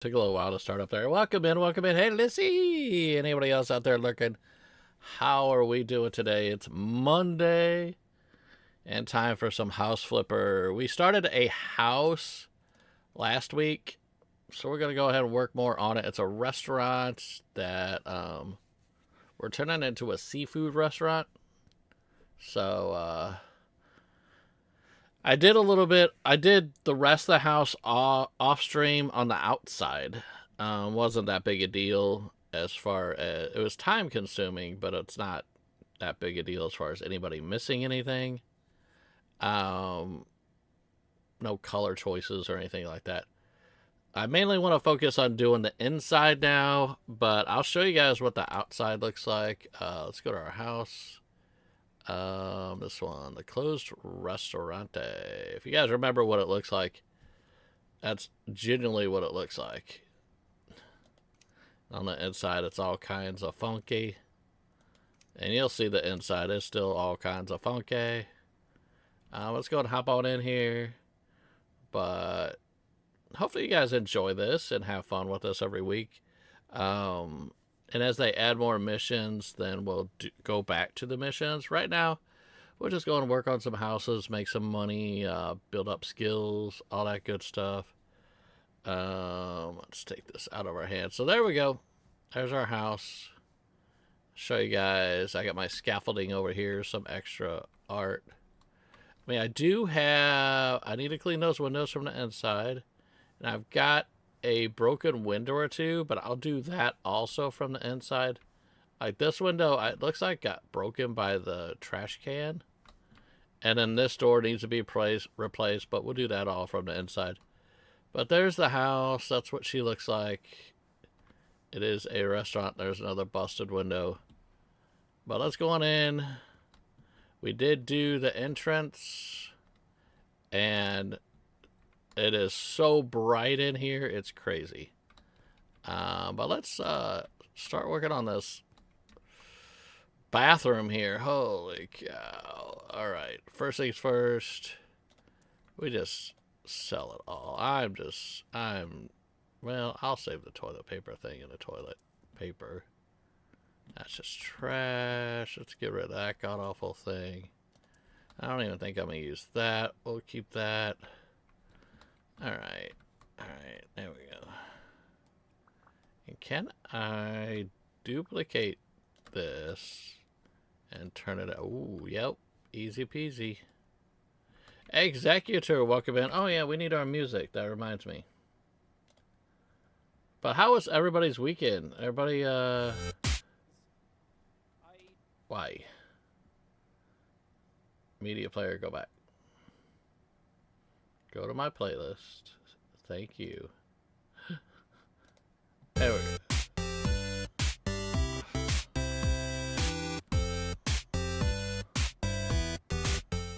Took a little while to start up there. Welcome in, welcome in. Hey, Lissy! Anybody else out there lurking? How are we doing today? It's Monday, and time for some house flipper. We started a house last week, so we're going to go ahead and work more on it. It's a restaurant that we're turning into a seafood restaurant. So, I did a little bit. I did the rest of the house off stream on the outside. Wasn't that big a deal as far as it was time consuming, but it's not that big a deal as far as anybody missing anything. No color choices or anything like that. I mainly want to focus on doing the inside now, but I'll show you guys what the outside looks like. Let's go to our house. This one, the closed restaurante. If you guys remember what it looks like, that's genuinely what it looks like. On the inside, it's all kinds of funky. And you'll see the inside is still all kinds of funky. Let's go and hop on in here. But hopefully you guys enjoy this and have fun with us every week. And as they add more missions, then we'll go back to the missions. Right now, we're just going to work on some houses, make some money, build up skills, all that good stuff. Let's take this out of our hands. So there we go. There's our house. Show you guys. I got my scaffolding over here, some extra art. I mean, I need to clean those windows from the inside. And I've got a broken window or two, but I'll do that also from the inside. Like this window, it looks like got broken by the trash can. And then this door needs to be replaced, but we'll do that all from the inside. But there's the house. That's what she looks like. It is a restaurant. There's another busted window. But let's go on in. We did do the entrance. And it is so bright in here, it's crazy. But let's start working on this bathroom here. Holy cow. Alright, first things first. We just sell it all. Well, I'll save the toilet paper thing in the toilet paper. That's just trash. Let's get rid of that god-awful thing. I don't even think I'm going to use that. We'll keep that. Alright, there we go. And can I duplicate this and turn it out? Ooh, yep, easy peasy. Executor, welcome in. Oh yeah, we need our music, that reminds me. But how was everybody's weekend? Everybody, why? Media player, go back. Go to my playlist. Thank you. There we go.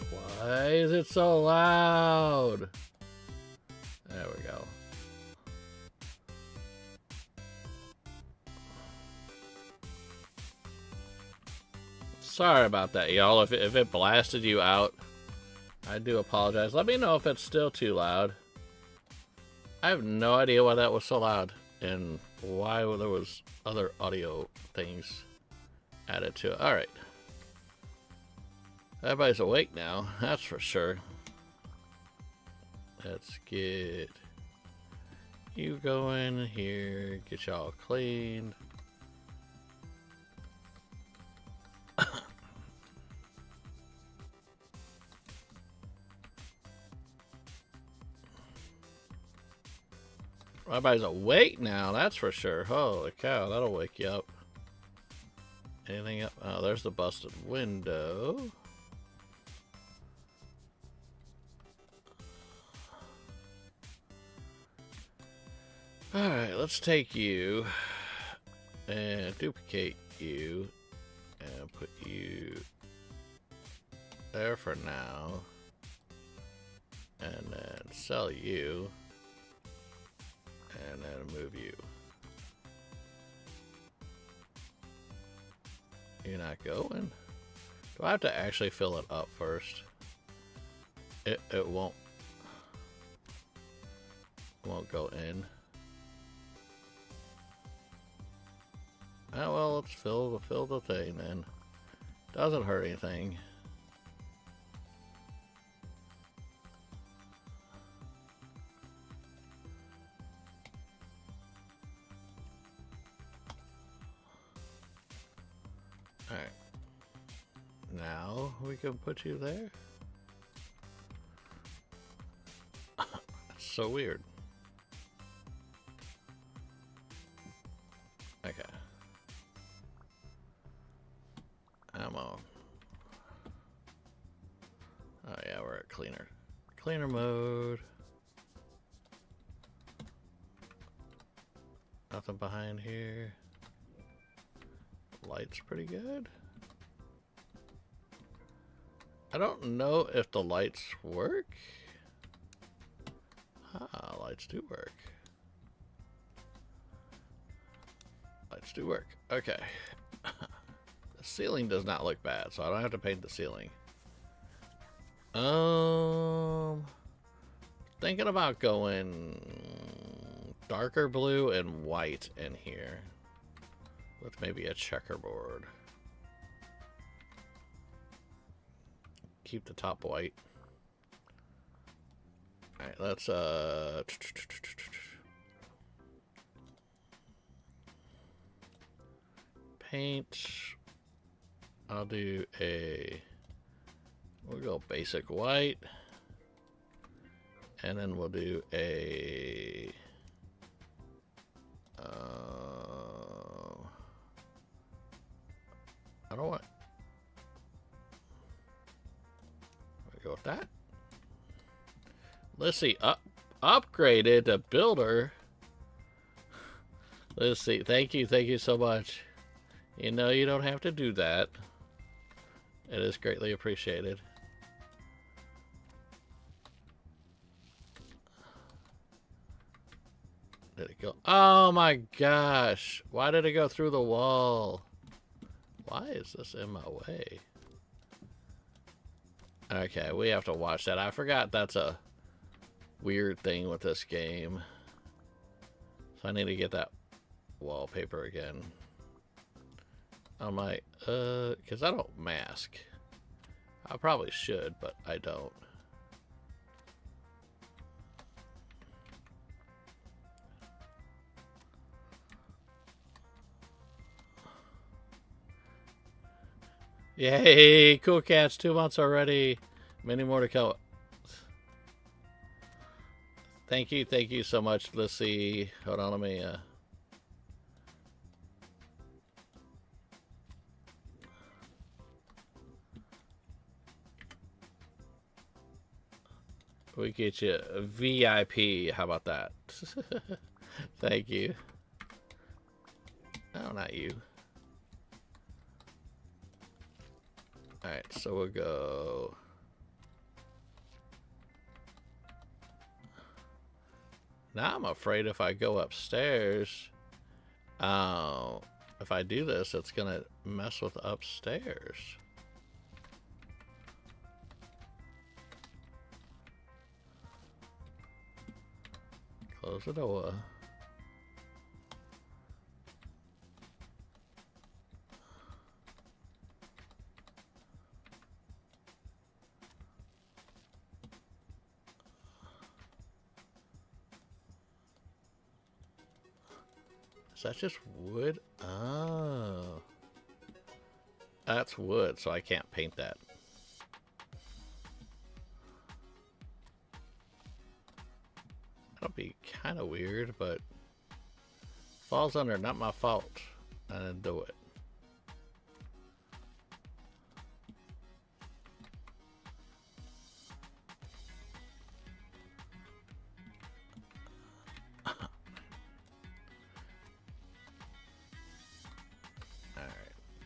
Why is it so loud? There we go. Sorry about that, y'all. If it blasted you out, I do apologize. Let me know if it's still too loud. I have no idea why that was so loud and why there was other audio things added to it. Alright. Everybody's awake now, that's for sure. Let's get you going here, get y'all cleaned. Everybody's awake now, that's for sure. Holy cow, that'll wake you up. Anything up? Oh, there's the busted window. Alright, let's take you and duplicate you and put you there for now. And then sell you. And then move you. You're not going? Do I have to actually fill it up first? It won't go in. Oh, well, let's fill the thing then. Doesn't hurt anything. Alright. Now we can put you there. That's so weird. Okay. Ammo. Oh yeah, we're at cleaner mode. Nothing behind here. Light's pretty good. I don't know if the lights work. Ah, lights do work. Lights do work. Okay. The ceiling does not look bad, so I don't have to paint the ceiling. Thinking about going darker blue and white in here with maybe a checkerboard. Keep the top white. All right, let's paint. I'll do we'll go basic white, and then we'll do a I don't want. Go with that. Let's see. Upgraded to builder. Let's see. Thank you so much. You know you don't have to do that. It is greatly appreciated. Did it go? Oh my gosh. Why did it go through the wall? Why is this in my way? Okay, we have to watch that. I forgot that's a weird thing with this game. So I need to get that wallpaper again. On my, because I don't mask. I probably should, but I don't. Yay, cool cats, 2 months already. Many more to come. Thank you so much. Let's see. Hold on, let me we get you a VIP. How about that? Thank you. No, not you. Alright, so we'll go. Now I'm afraid if I go upstairs, if I do this, it's gonna mess with upstairs. Close the door. Is that just wood? Oh. That's wood, so I can't paint that. That'll be kind of weird, but falls under, not my fault. I didn't do it.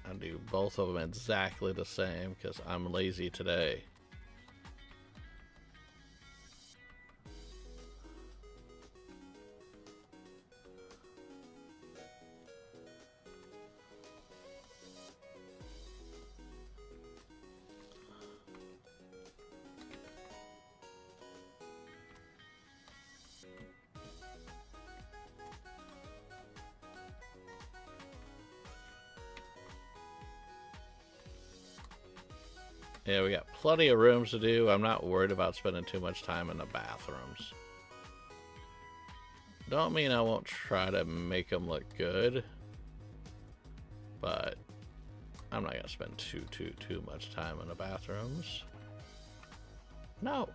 I'll do both of them exactly the same because I'm lazy today. Yeah, we got plenty of rooms to do. I'm not worried about spending too much time in the bathrooms. Don't mean I won't try to make them look good, but I'm not gonna spend too much time in the bathrooms. No.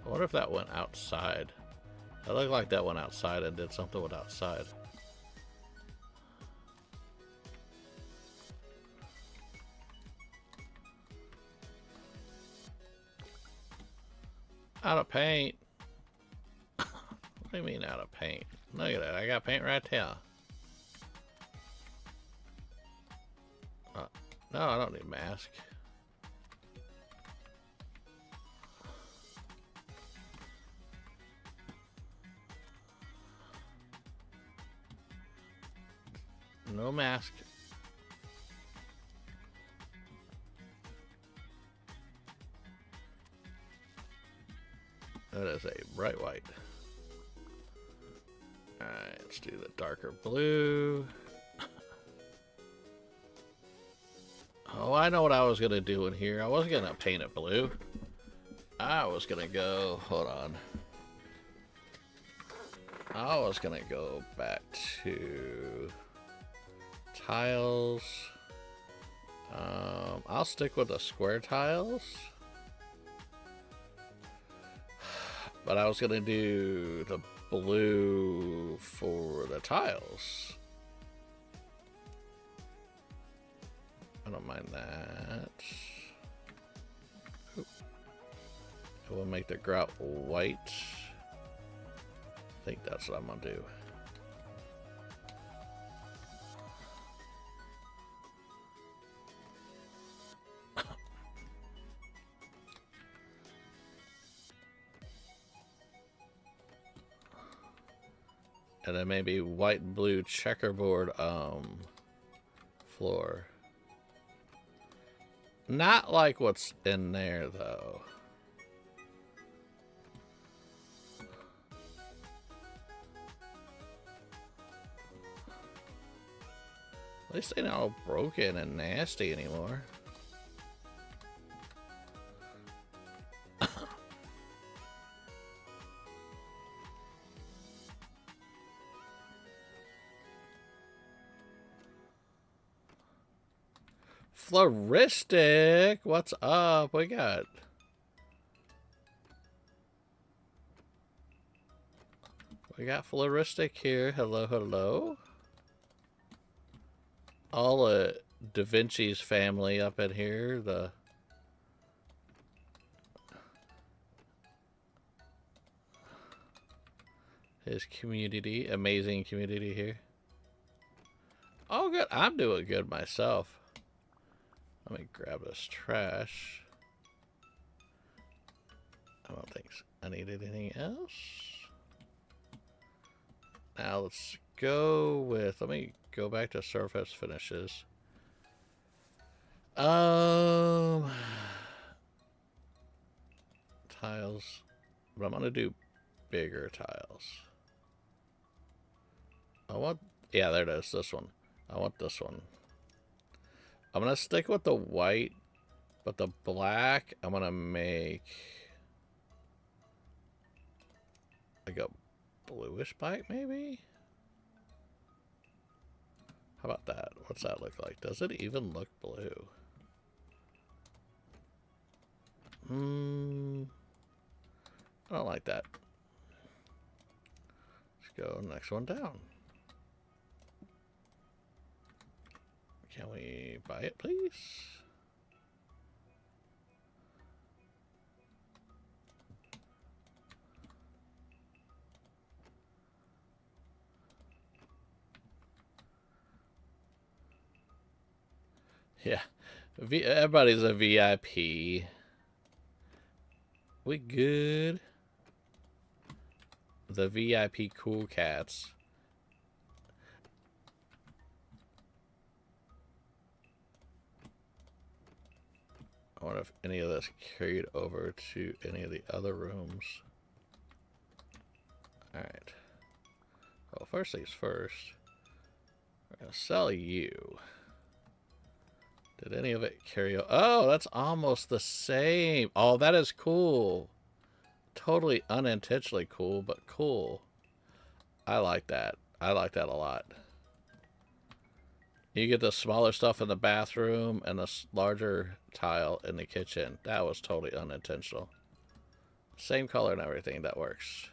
I wonder if that went outside. It looked like that went outside and did something with outside. Out of paint. What do you mean out of paint? Look at that. I got paint right here. No, I don't need mask. No mask. That is a bright white. Alright, let's do the darker blue. Oh, I know what I was going to do in here. I wasn't going to paint it blue. I was going to go... Hold on. I was going to go back to... tiles. I'll stick with the square tiles. But I was going to do the blue for the tiles. I don't mind that. Oop. I will make the grout white. I think that's what I'm going to do. And then maybe white and blue checkerboard floor. Not like what's in there though. At least they're not all broken and nasty anymore. Floristic, what's up? We got Floristic here. Hello, hello. All Da Vinci's family up in here. His community, amazing community here. Oh, good. I'm doing good myself. Let me grab this trash. I don't think I need anything else. Now let's go with, let me go back to surface finishes. Tiles. But I'm gonna do bigger tiles. I want, yeah, there it is, this one. I want this one. I'm going to stick with the white, but the black, I'm going to make like a bluish black, maybe? How about that? What's that look like? Does it even look blue? I don't like that. Let's go next one down. Can we buy it, please? Yeah, everybody's a VIP. We good. The VIP cool cats. I wonder if any of this carried over to any of the other rooms. Alright. Well, first things first. We're going to sell you. Did any of it carry? Oh, that's almost the same. Oh, that is cool. Totally unintentionally cool, but cool. I like that. I like that a lot. You get the smaller stuff in the bathroom and the larger tile in the kitchen. That was totally unintentional. Same color and everything. That works.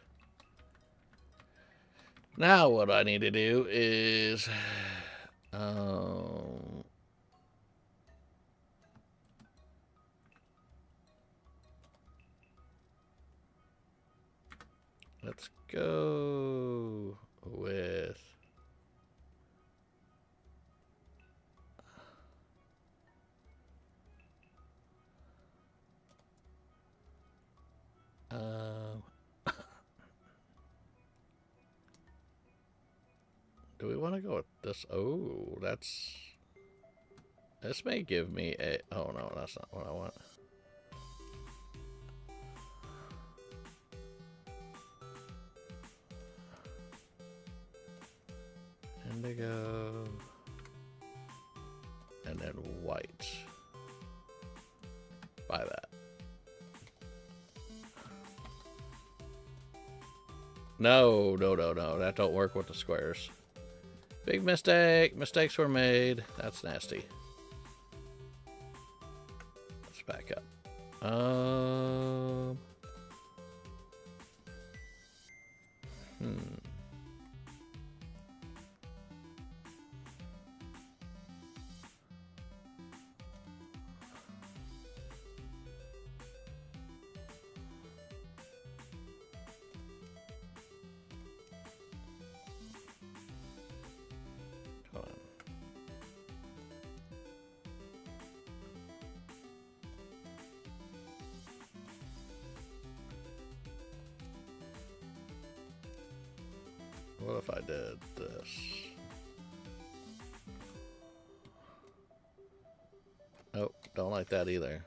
Now what I need to do is... let's go with... do we want to go with this? Oh, that's... This may give me a... Oh, no, that's not what I want. Indigo. And then white. Buy that. No, no, no, no. That don't work with the squares. Big mistake. Mistakes were made. That's nasty. Let's back up. What if I did this? Oh, don't like that either.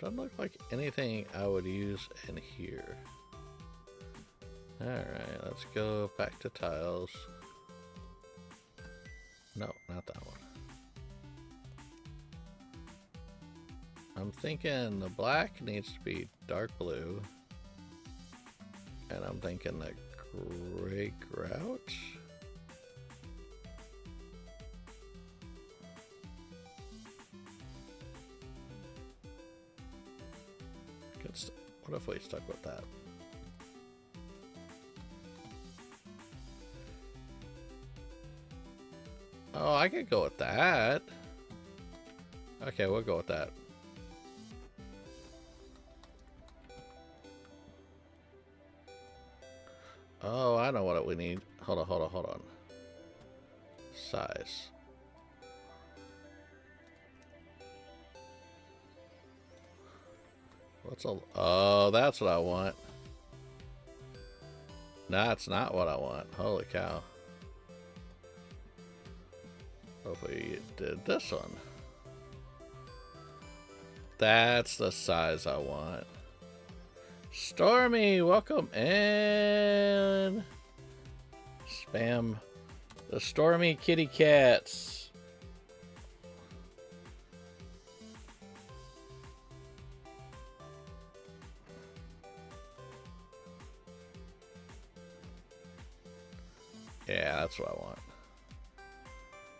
Doesn't look like anything I would use in here. Alright, let's go back to tiles. No, not that one. I'm thinking the black needs to be dark blue. And I'm thinking the gray grout. What if we stuck with that? Oh, I could go with that. Okay, we'll go with that. Oh, I know what we need. Hold on, hold on, hold on. Size. What's a... Oh, that's what I want. That's not what I want. Holy cow. What if we did this one? That's the size I want. Stormy, welcome in. Spam the Stormy kitty cats. Yeah, that's what I want.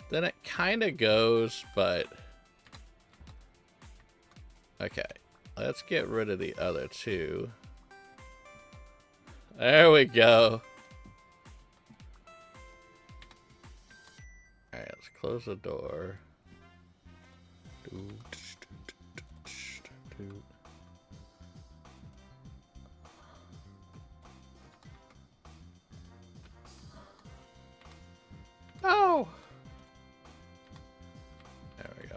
Then it kind of goes, but... Okay, let's get rid of the other two. There we go. Alright, let's close the door. Oh! There we go.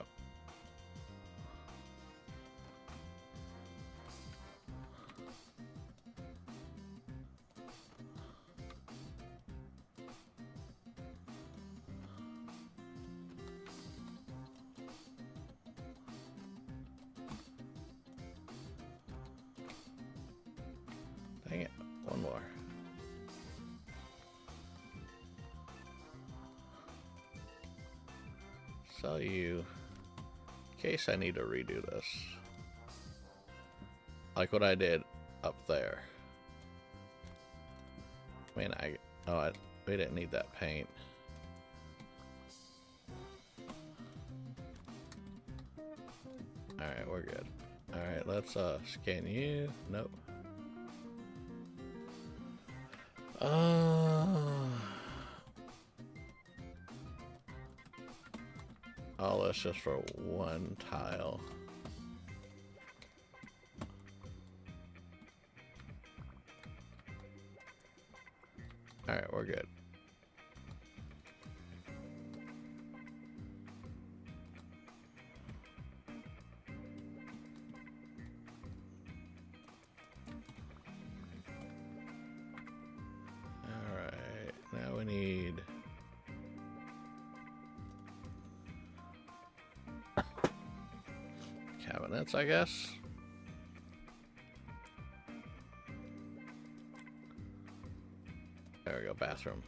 sell you in case I need to redo this. Like what I did up there. I mean, we didn't need that paint. Alright, we're good. Alright, let's scan you. Nope. All this just for one tile. Alright, we're good. Alright, now we need cabinets, I guess. There we go, bathroom.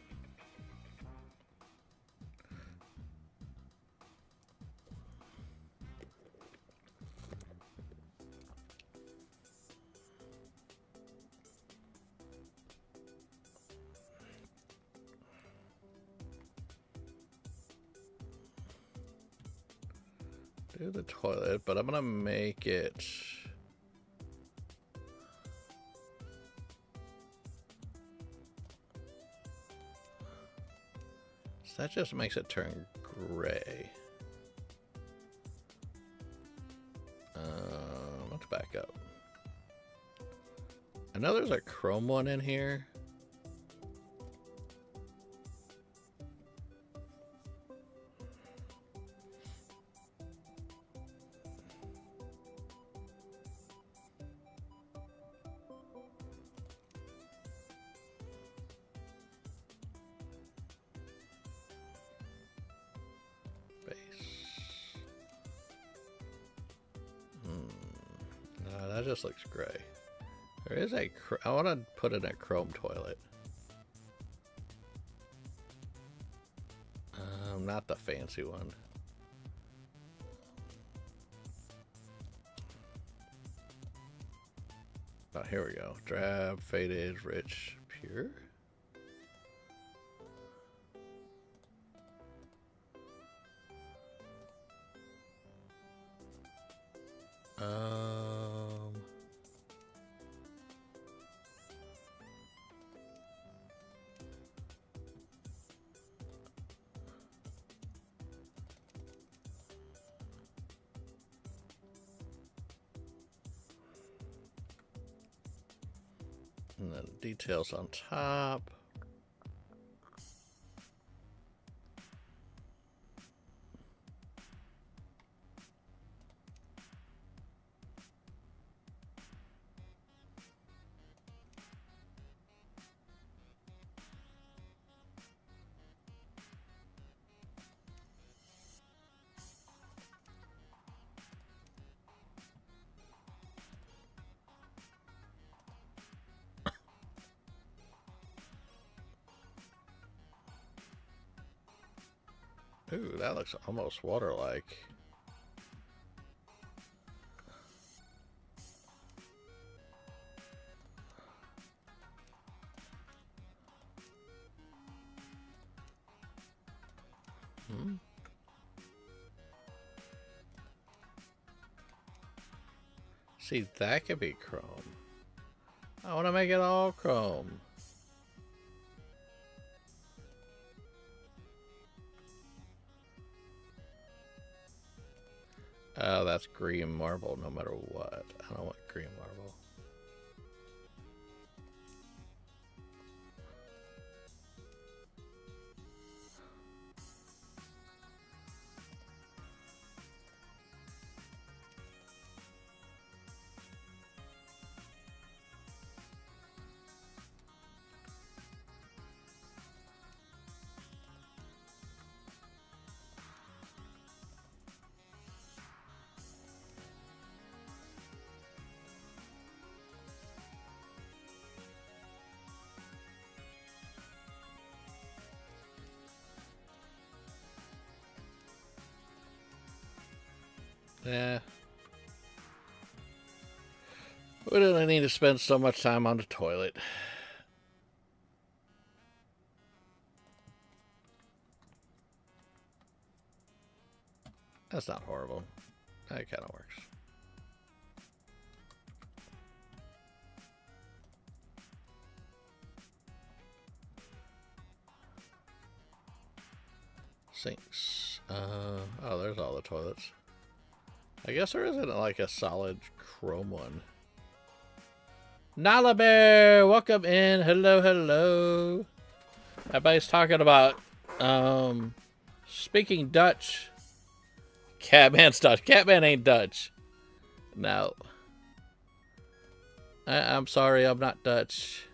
Do the toilet, but I'm gonna make it so that just makes it turn gray. Let's back up. I know there's a chrome one in here. That just looks gray. There is a I want to put in a chrome toilet. Not the fancy one. Oh, here we go. Drab, faded, rich, pure. And then details on top. Ooh, that looks almost water-like. See, that could be chrome. I want to make it all chrome. Oh, that's green marble no matter what. I don't want green marble. Yeah. We don't need to spend so much time on the toilet. That's not horrible. That kind of works. Sinks. Oh, there's all the toilets. I guess there isn't like a solid chrome one. Nala Bear, welcome in. Hello, hello. Everybody's talking about speaking Dutch. Catman's Dutch. Catman ain't Dutch. No. I'm sorry, I'm not Dutch.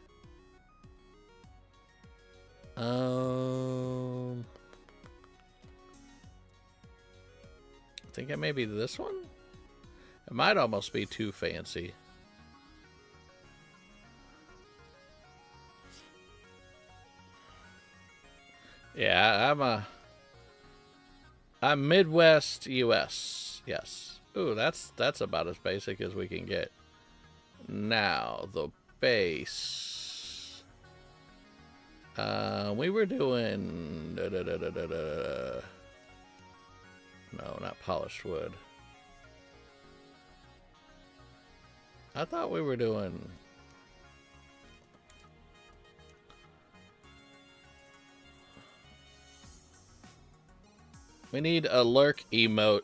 I think it may be this one. It might almost be too fancy. Yeah, I'm Midwest US. Yes. Ooh, that's about as basic as we can get. Now, the base. We were doing no, not polished wood. I thought we were doing we need a lurk emote.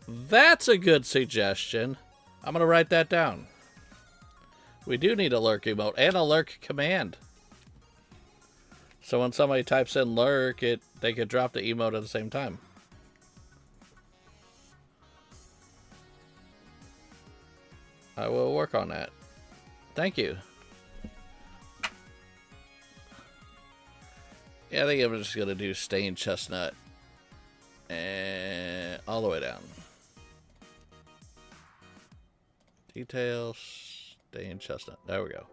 That's a good suggestion. I'm gonna write that down. We do need a lurk emote and a lurk command. So when somebody types in lurk, they could drop the emote at the same time. I will work on that. Thank you. Yeah, I think I'm just gonna do stained chestnut. And all the way down. Details, stained chestnut. There we go.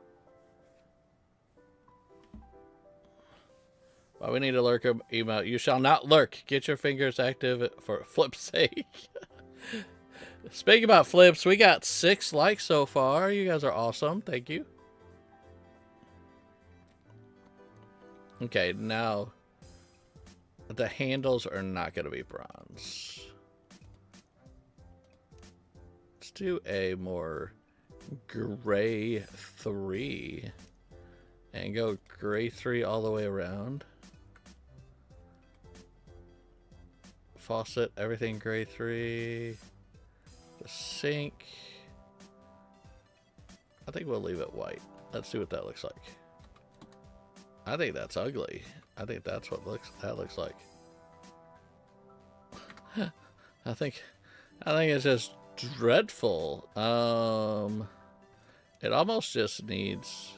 Well, we need a lurk emote. You shall not lurk. Get your fingers active for flip's sake. Speaking about flips, we got 6 likes so far. You guys are awesome. Thank you. Okay, now the handles are not going to be bronze. Let's do a more gray 3 and go gray 3 all the way around. Faucet, everything gray 3. The sink, I think we'll leave it white. Let's see what that looks like. I think that's ugly. I think that's what that looks like. I think it's just dreadful. It almost just needs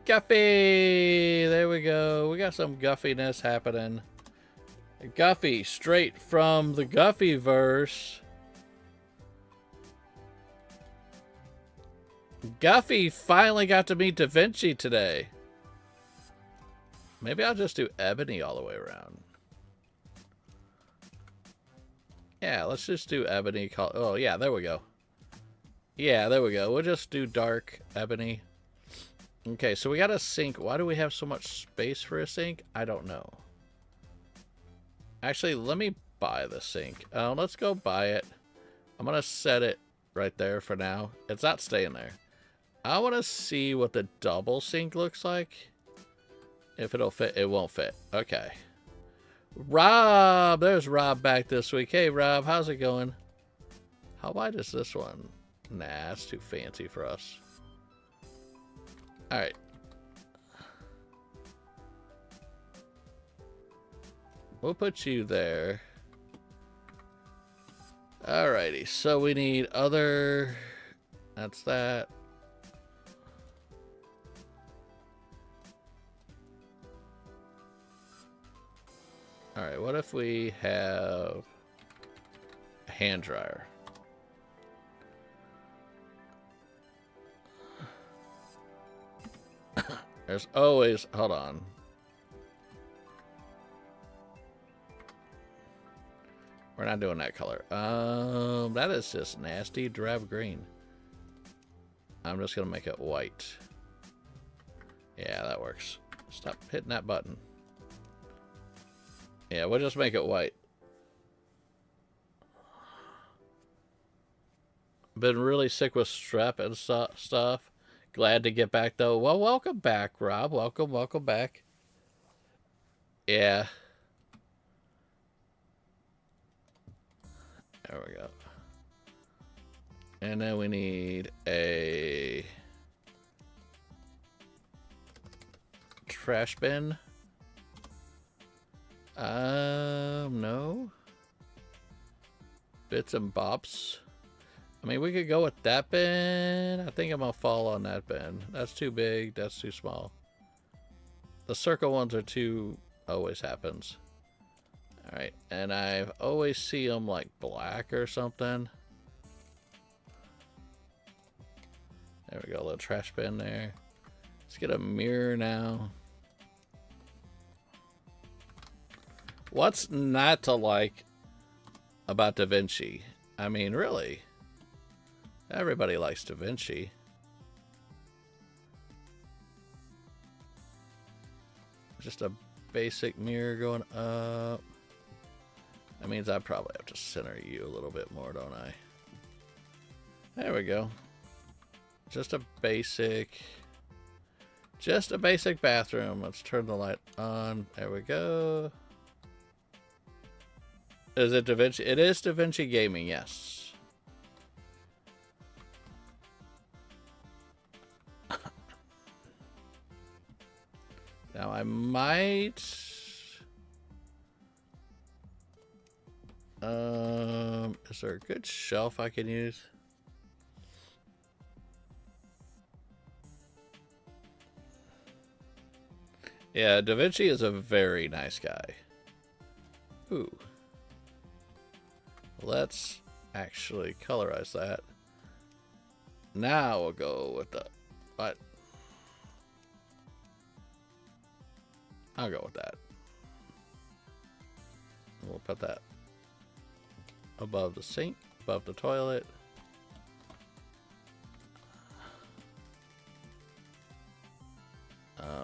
Guffy. There we go. We got some guffiness happening. Guffy, straight from the Guffy-verse. Guffy finally got to meet Da Vinci today. Maybe I'll just do ebony all the way around. Yeah, let's just do ebony. Oh, yeah, there we go. Yeah, there we go. We'll just do dark ebony. Okay, so we got a sink. Why do we have so much space for a sink? I don't know. Actually, let me buy the sink. Let's go buy it. I'm going to set it right there for now. It's not staying there. I want to see what the double sink looks like. If it'll fit, it won't fit. Okay. Rob! There's Rob back this week. Hey, Rob, how's it going? How wide is this one? Nah, it's too fancy for us. Alright. We'll put you there. Alrighty, so we need other... That's that. Alright, what if we have a hand dryer? There's always... Hold on. not doing that color. That is just nasty drab green. I'm just gonna make it white. Yeah, that works. Stop hitting that button. Yeah, we'll just make it white. Been really sick with strep and stuff. Glad to get back though. Well, welcome back, Rob. Welcome back. Yeah. There we go. And then we need a trash bin. No. Bits and bops. I mean, we could go with that bin. I think I'm gonna fall on that bin. That's too big. That's too small. The circle ones are too... Always happens. Alright, and I've always see them like black or something. There we go, a little trash bin there. Let's get a mirror now. What's not to like about Da Vinci? I mean, really? Everybody likes Da Vinci. Just a basic mirror going up. That means I probably have to center you a little bit more, don't I? There we go. Just a basic bathroom. Let's turn the light on. There we go. Is it Da Vinci? It is Da Vinci Gaming, yes. Now I might... is there a good shelf I can use? Yeah, Da Vinci is a very nice guy. Ooh. Let's actually colorize that. Now we'll go with the... What? I'll go with that. We'll put that above the sink, above the toilet.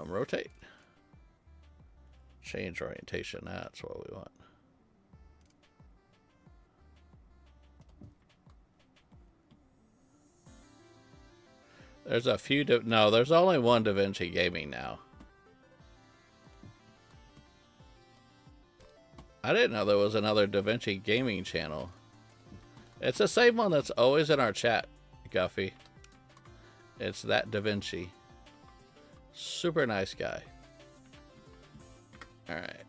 Rotate. Change orientation. That's what we want. There's a few... No, there's only one Da Vinci Gaming now. I didn't know there was another Da Vinci Gaming channel. It's the same one that's always in our chat, Guffy. It's that Da Vinci. Super nice guy. Alright.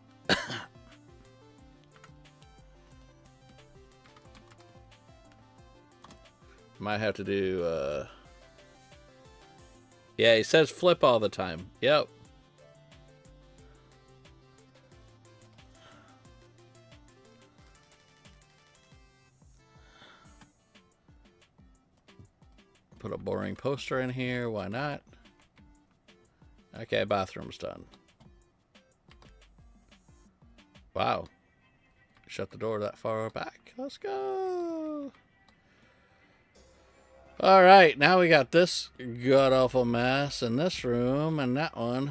Might have to do... Yeah, he says flip all the time. Yep. Put a boring poster in here. Why not? Okay, bathroom's done. Wow. Shut the door that far back. Let's go. All right, now we got this god-awful mess in this room and that one.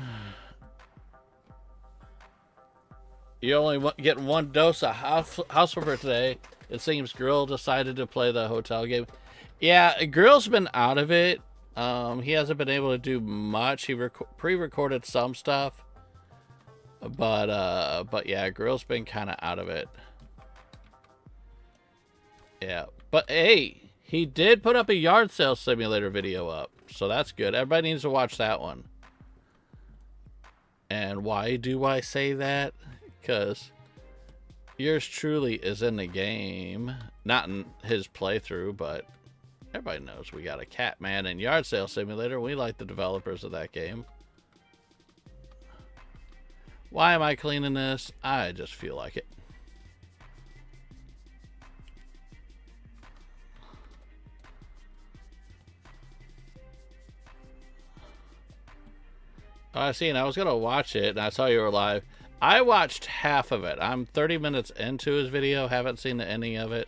You only getting one dose of house flipper today. It seems Grill decided to play the hotel game. Yeah, Grill's been out of it. He hasn't been able to do much. He pre-recorded some stuff, but yeah, Grill's been kind of out of it. Yeah, but hey, he did put up a yard sale simulator video up, so that's good. Everybody needs to watch that one. And why do I say that? Because yours truly is in the game, not in his playthrough, but everybody knows we got a Catman and Yard Sale Simulator. We like the developers of that game. Why am I cleaning this? I just feel like it. Oh, I seen. I was gonna watch it, and I saw you were live. I watched half of it. I'm 30 minutes into his video. Haven't seen the ending of it.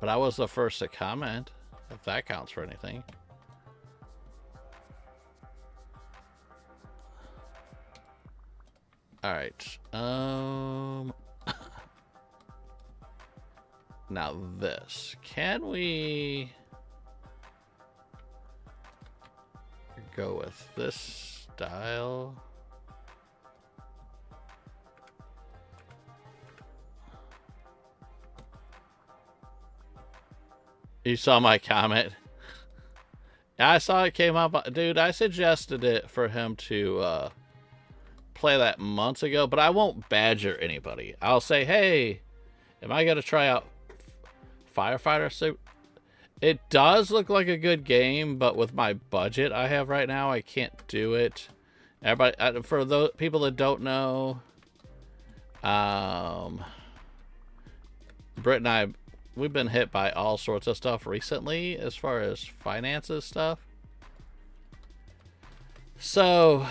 But I was the first to comment, if that counts for anything. All right. Now this. Can we go with this style? You saw my comment. I saw it came up. Dude, I suggested it for him to play that months ago, but I won't badger anybody. I'll say, hey, am I going to try out Firefighter Suit? It does look like a good game, but with my budget I have right now, I can't do it. Everybody, for those people that don't know, Britt and I, we've been hit by all sorts of stuff recently as far as finances stuff. So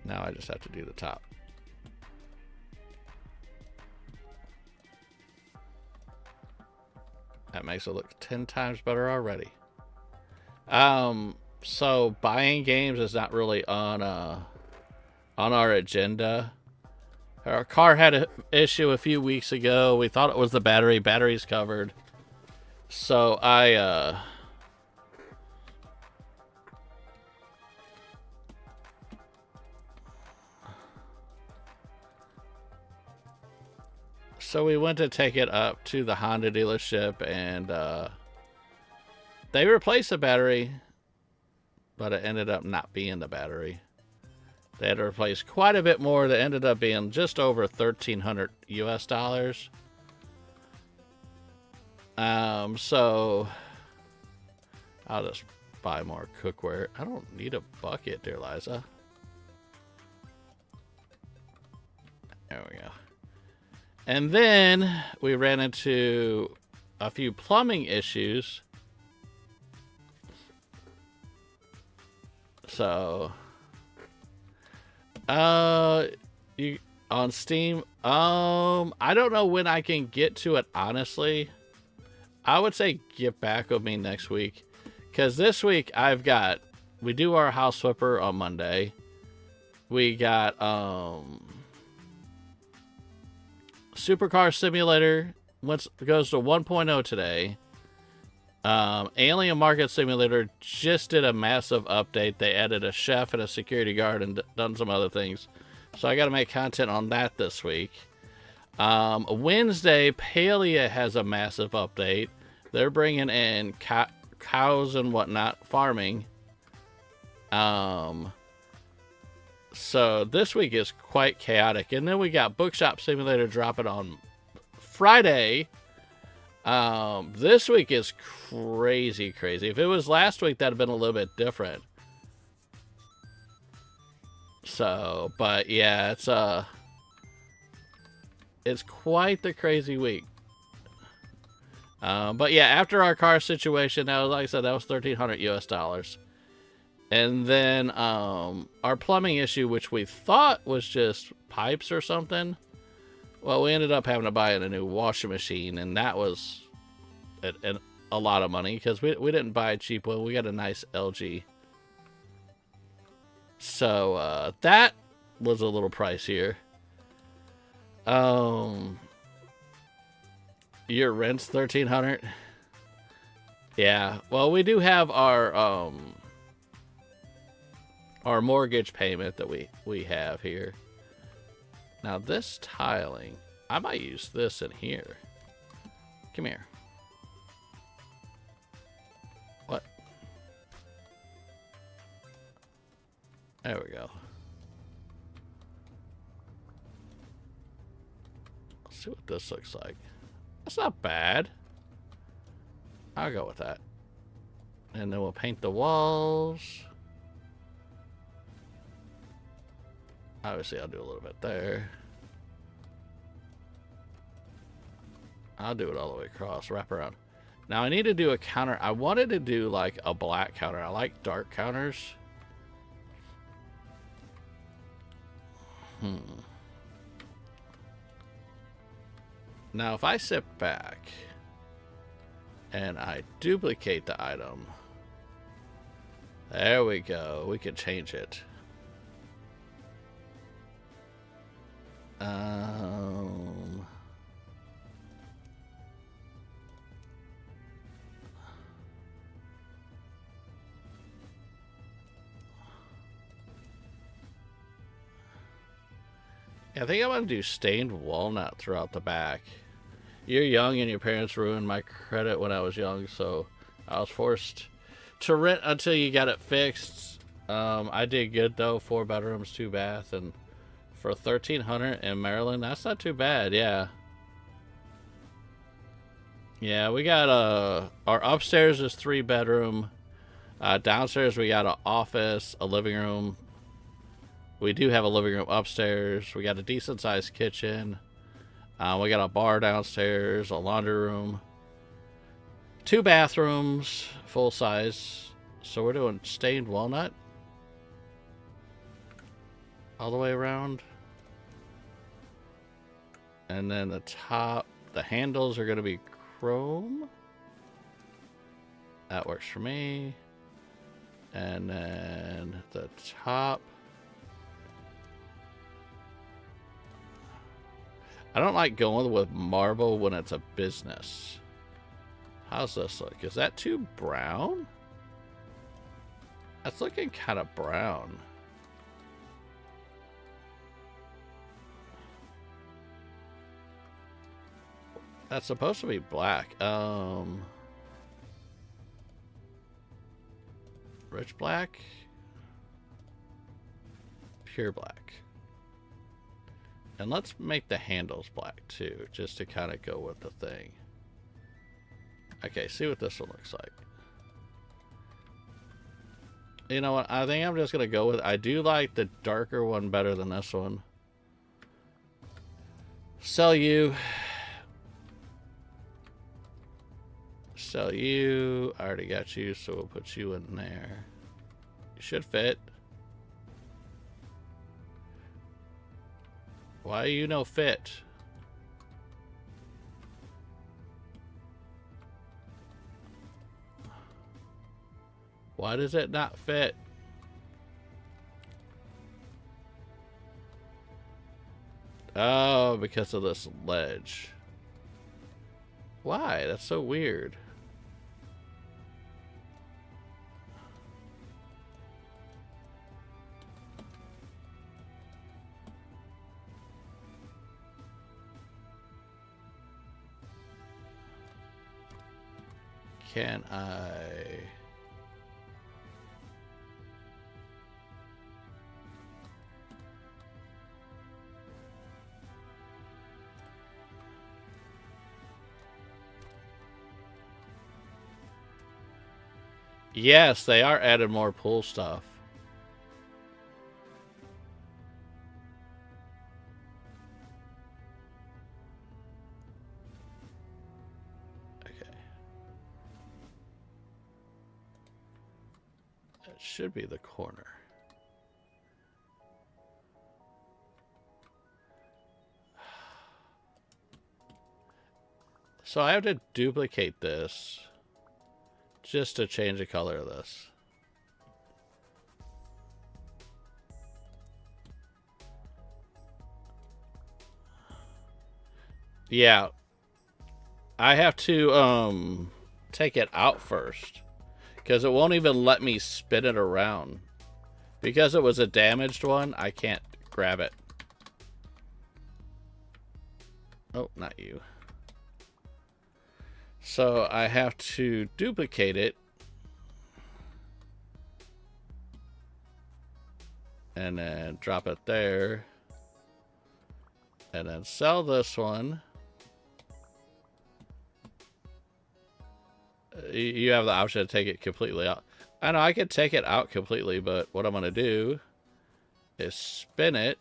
now I just have to do the top. That makes it look 10 times better already. So buying games is not really on our agenda. Our car had an issue a few weeks ago. We thought it was the battery. Battery's covered. So So we went to take it up to the Honda dealership, and they replaced the battery, but it ended up not being the battery. They had to replace quite a bit more. That ended up being just over $1,300 US. So I'll just buy more cookware. I don't need a bucket, dear Liza. There we go. And then we ran into a few plumbing issues. So, you on Steam, I don't know when I can get to it, honestly. I would say get back with me next week, because this week we do our house flipper on Monday. We got, Supercar Simulator goes to 1.0 today. Alien Market Simulator just did a massive update. They added a chef and a security guard and done some other things. So I got to make content on that this week. Wednesday, Palia has a massive update. They're bringing in cows and whatnot, farming. So this week is quite chaotic. And then we got Bookshop Simulator dropping on Friday. This week is crazy. If it was last week, that'd have been a little bit different. So, but yeah, it's quite the crazy week. But yeah, after our car situation, that was, like I said, that was $1,300 US. And then our plumbing issue, which we thought was just pipes or something, well, we ended up having to buy a new washing machine, and that was a lot of money, because we didn't buy a cheap one. We got a nice LG. So that was a little pricier. Your rent's $1,300. Yeah. Well, we do have our mortgage payment that we have here. Now this tiling, I might use this in here. Come here. What? There we go. Let's see what this looks like. That's not bad. I'll go with that. And then we'll paint the walls. Obviously, I'll do a little bit there. I'll do it all the way across, wrap around. Now I need to do a counter. I wanted to do like a black counter. I like dark counters. Now if I sit back and I duplicate the item, there we go. We can change it. I think I'm going to do stained walnut throughout the back. You're young and your parents ruined my credit when I was young, so I was forced to rent until you got it fixed. I did good though, 4 bedrooms, 2 bath, and for $1,300 in Maryland, that's not too bad. Yeah. Yeah, we got our upstairs is 3 bedroom. Downstairs we got an office, a living room. We do have a living room upstairs. We got a decent sized kitchen. We got a bar downstairs, a laundry room, 2 bathrooms, full size. So we're doing stained walnut all the way around. And then the top, the handles are going to be chrome. That works for me. And then the top. I don't like going with marble when it's a business. How's this look? Is that too brown? That's looking kind of brown. That's supposed to be black. Rich black? Pure black. And let's make the handles black too, just to kind of go with the thing. Okay, see what this one looks like. You know what? I think I'm just going to go with... I do like the darker one better than this one. Sell you. Sell you. I already got you, so we'll put you in there. You should fit. Why you no fit? Why does it not fit? Oh, because of this ledge. Why? That's so weird. Can I... Yes, they are adding more pool stuff. Should be the corner. So I have to duplicate this just to change the color of this. Yeah. I have to take it out first. Because it won't even let me spin it around. Because it was a damaged one, I can't grab it. Oh, not you. So I have to duplicate it. And then drop it there. And then sell this one. You have the option to take it completely out. I know I could take it out completely, but what I'm going to do is spin it.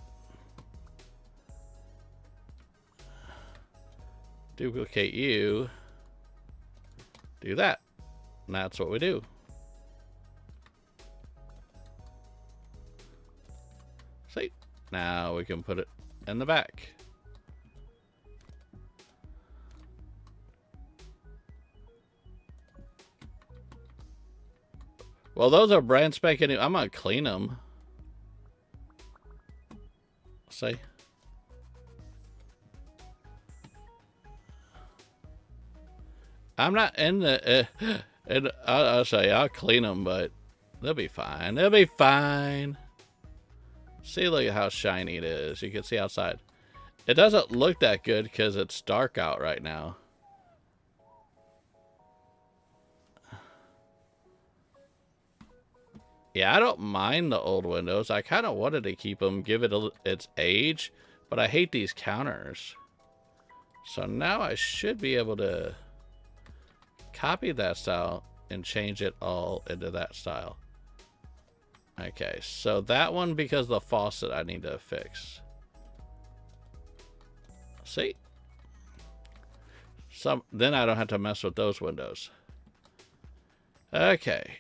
Duplicate you. do that. And that's what we do. See? Now we can put it in the back. Well, those are brand spanking new. I'm going to clean them. See? I'm not in the... and I'll say I'll clean them, but they'll be fine. They'll be fine. See, look at how shiny it is. You can see outside. It doesn't look that good because it's dark out right now. Yeah, I don't mind the old windows. I kind of wanted to keep them, give it its age, but I hate these counters. So now I should be able to copy that style and change it all into that style. Okay, so that one, because of the faucet, I need to fix. See? Then I don't have to mess with those windows. Okay.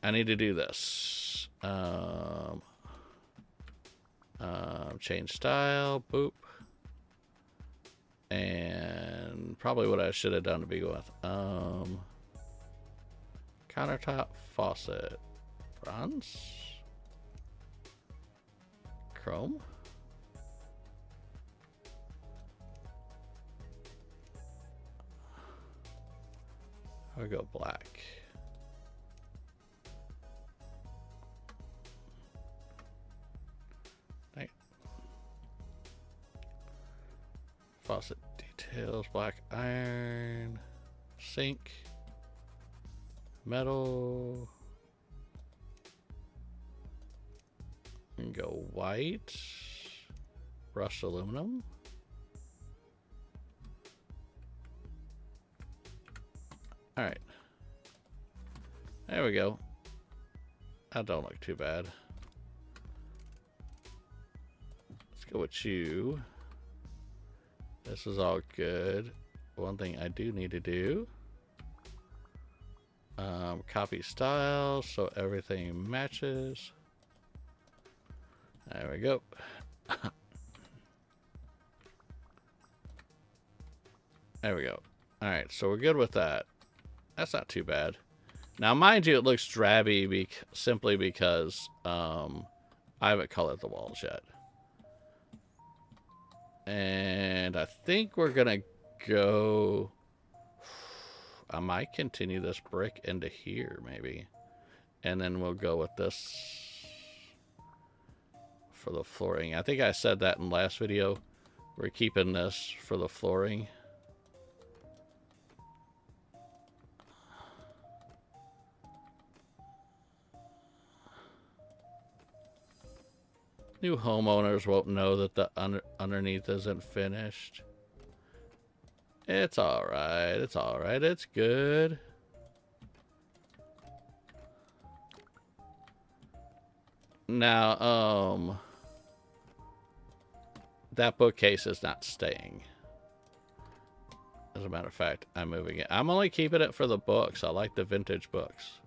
I need to do this. Change style. Boop. And probably what I should have done to begin with. Countertop faucet. Bronze. Chrome. I'll go black. Right. Faucet details, black iron, sink, metal, and go white, brushed aluminum. All right, there we go. That don't look too bad. Let's go with you. This is all good. One thing I do need to do, copy style so everything matches. There we go. There we go. All right, so we're good with that. That's not too bad. Now, mind you, it looks drabby simply because I haven't colored the walls yet. And I think we're going to go... I might continue this brick into here, maybe. And then we'll go with this for the flooring. I think I said that in the last video. We're keeping this for the flooring. New homeowners won't know that the underneath isn't finished. It's alright. It's alright. It's good. Now, that bookcase is not staying. As a matter of fact, I'm moving it. I'm only keeping it for the books. I like the vintage books.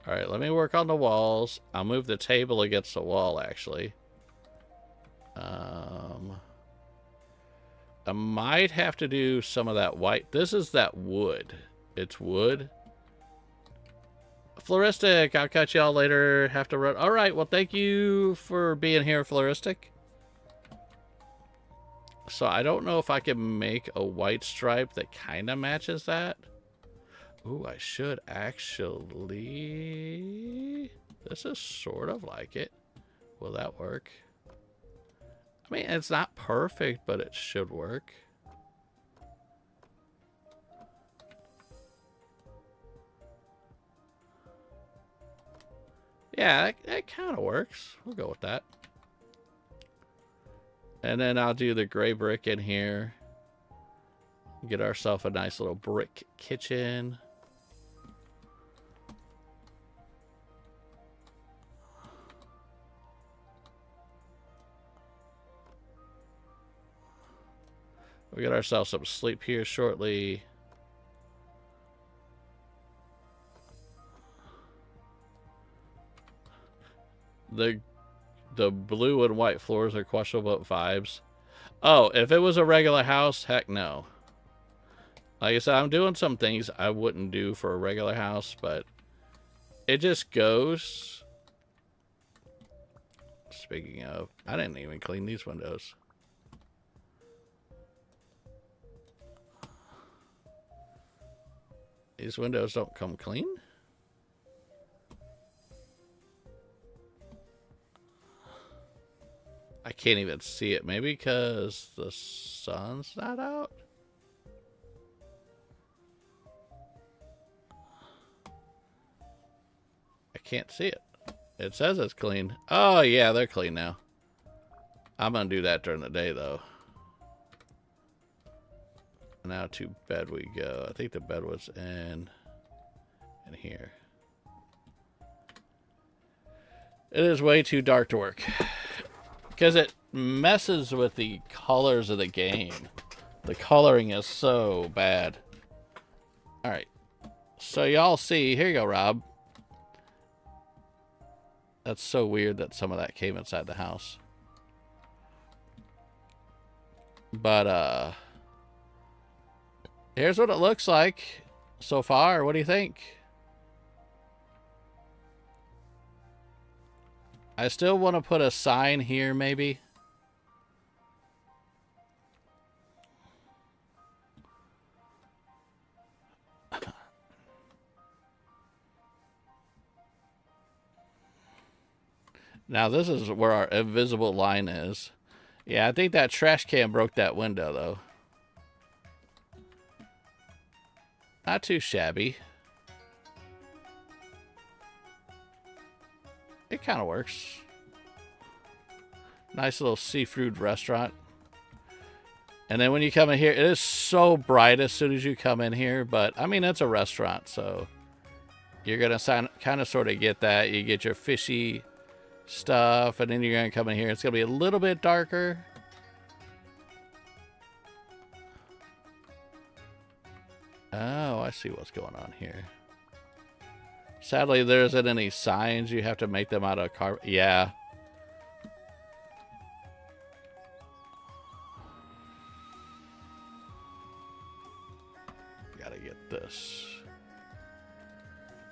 All right, let me work on the walls. I'll move the table against the wall, actually. I might have to do some of that white. This is that wood. It's wood. Floristic, I'll catch y'all later. Have to run. All right, well, thank you for being here, Floristic. So I don't know if I can make a white stripe that kind of matches that. Ooh, I should actually... This is sort of like it. Will that work? I mean, it's not perfect, but it should work. Yeah, that kind of works. We'll go with that. And then I'll do the gray brick in here. Get ourselves a nice little brick kitchen. We'll get ourselves some sleep here shortly. The blue and white floors are questionable vibes. Oh, if it was a regular house, heck no. Like I said, I'm doing some things I wouldn't do for a regular house, but it just goes. Speaking of, I didn't even clean these windows. These windows don't come clean? I can't even see it. Maybe because the sun's not out? I can't see it. It says it's clean. Oh, yeah, they're clean now. I'm going to do that during the day, though. Now to bed we go. I think the bed was in here. It is way too dark to work. Because it messes with the colors of the game. The coloring is so bad. Alright. So y'all see. Here you go, Rob. That's so weird that some of that came inside the house. But, here's what it looks like so far. What do you think? I still want to put a sign here, maybe. Now, this is where our invisible line is. Yeah, I think that trash can broke that window, though. Not too shabby. It kind of works. Nice little seafood restaurant. And then when you come in here, it is so bright as soon as you come in here. But, I mean, it's a restaurant, so you're going to kind of sort of get that. You get your fishy stuff, and then you're going to come in here. It's going to be a little bit darker. Oh, I see what's going on here. Sadly, there isn't any signs. You have to make them out of carbon. Yeah. Gotta get this.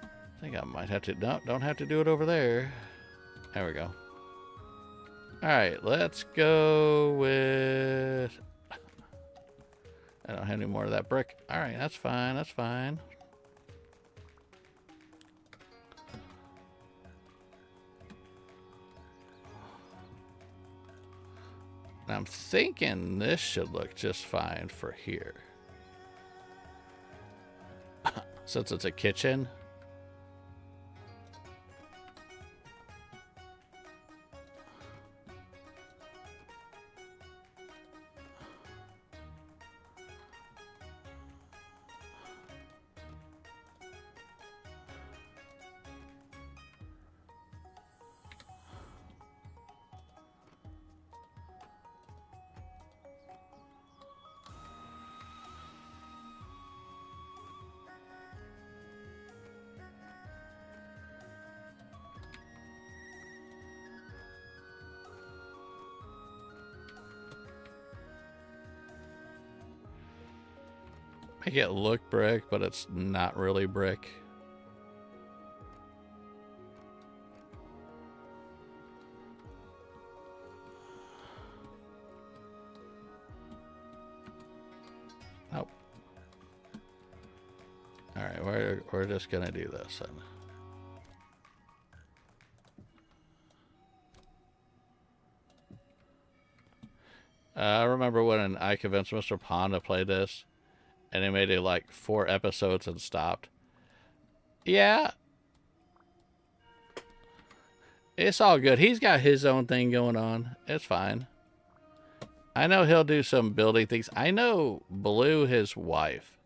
I think I might have to... No, don't have to do it over there. There we go. Alright, let's go with... I don't have any more of that brick. Alright, that's fine, that's fine. I'm thinking this should look just fine for here. Since it's a kitchen. Make it look brick, but it's not really brick. Nope. All right, we're just gonna do this then. I remember when I convinced Mr. Pond to play this. And he made it like 4 episodes and stopped. Yeah. It's all good. He's got his own thing going on. It's fine. I know he'll do some building things. I know Blue, his wife,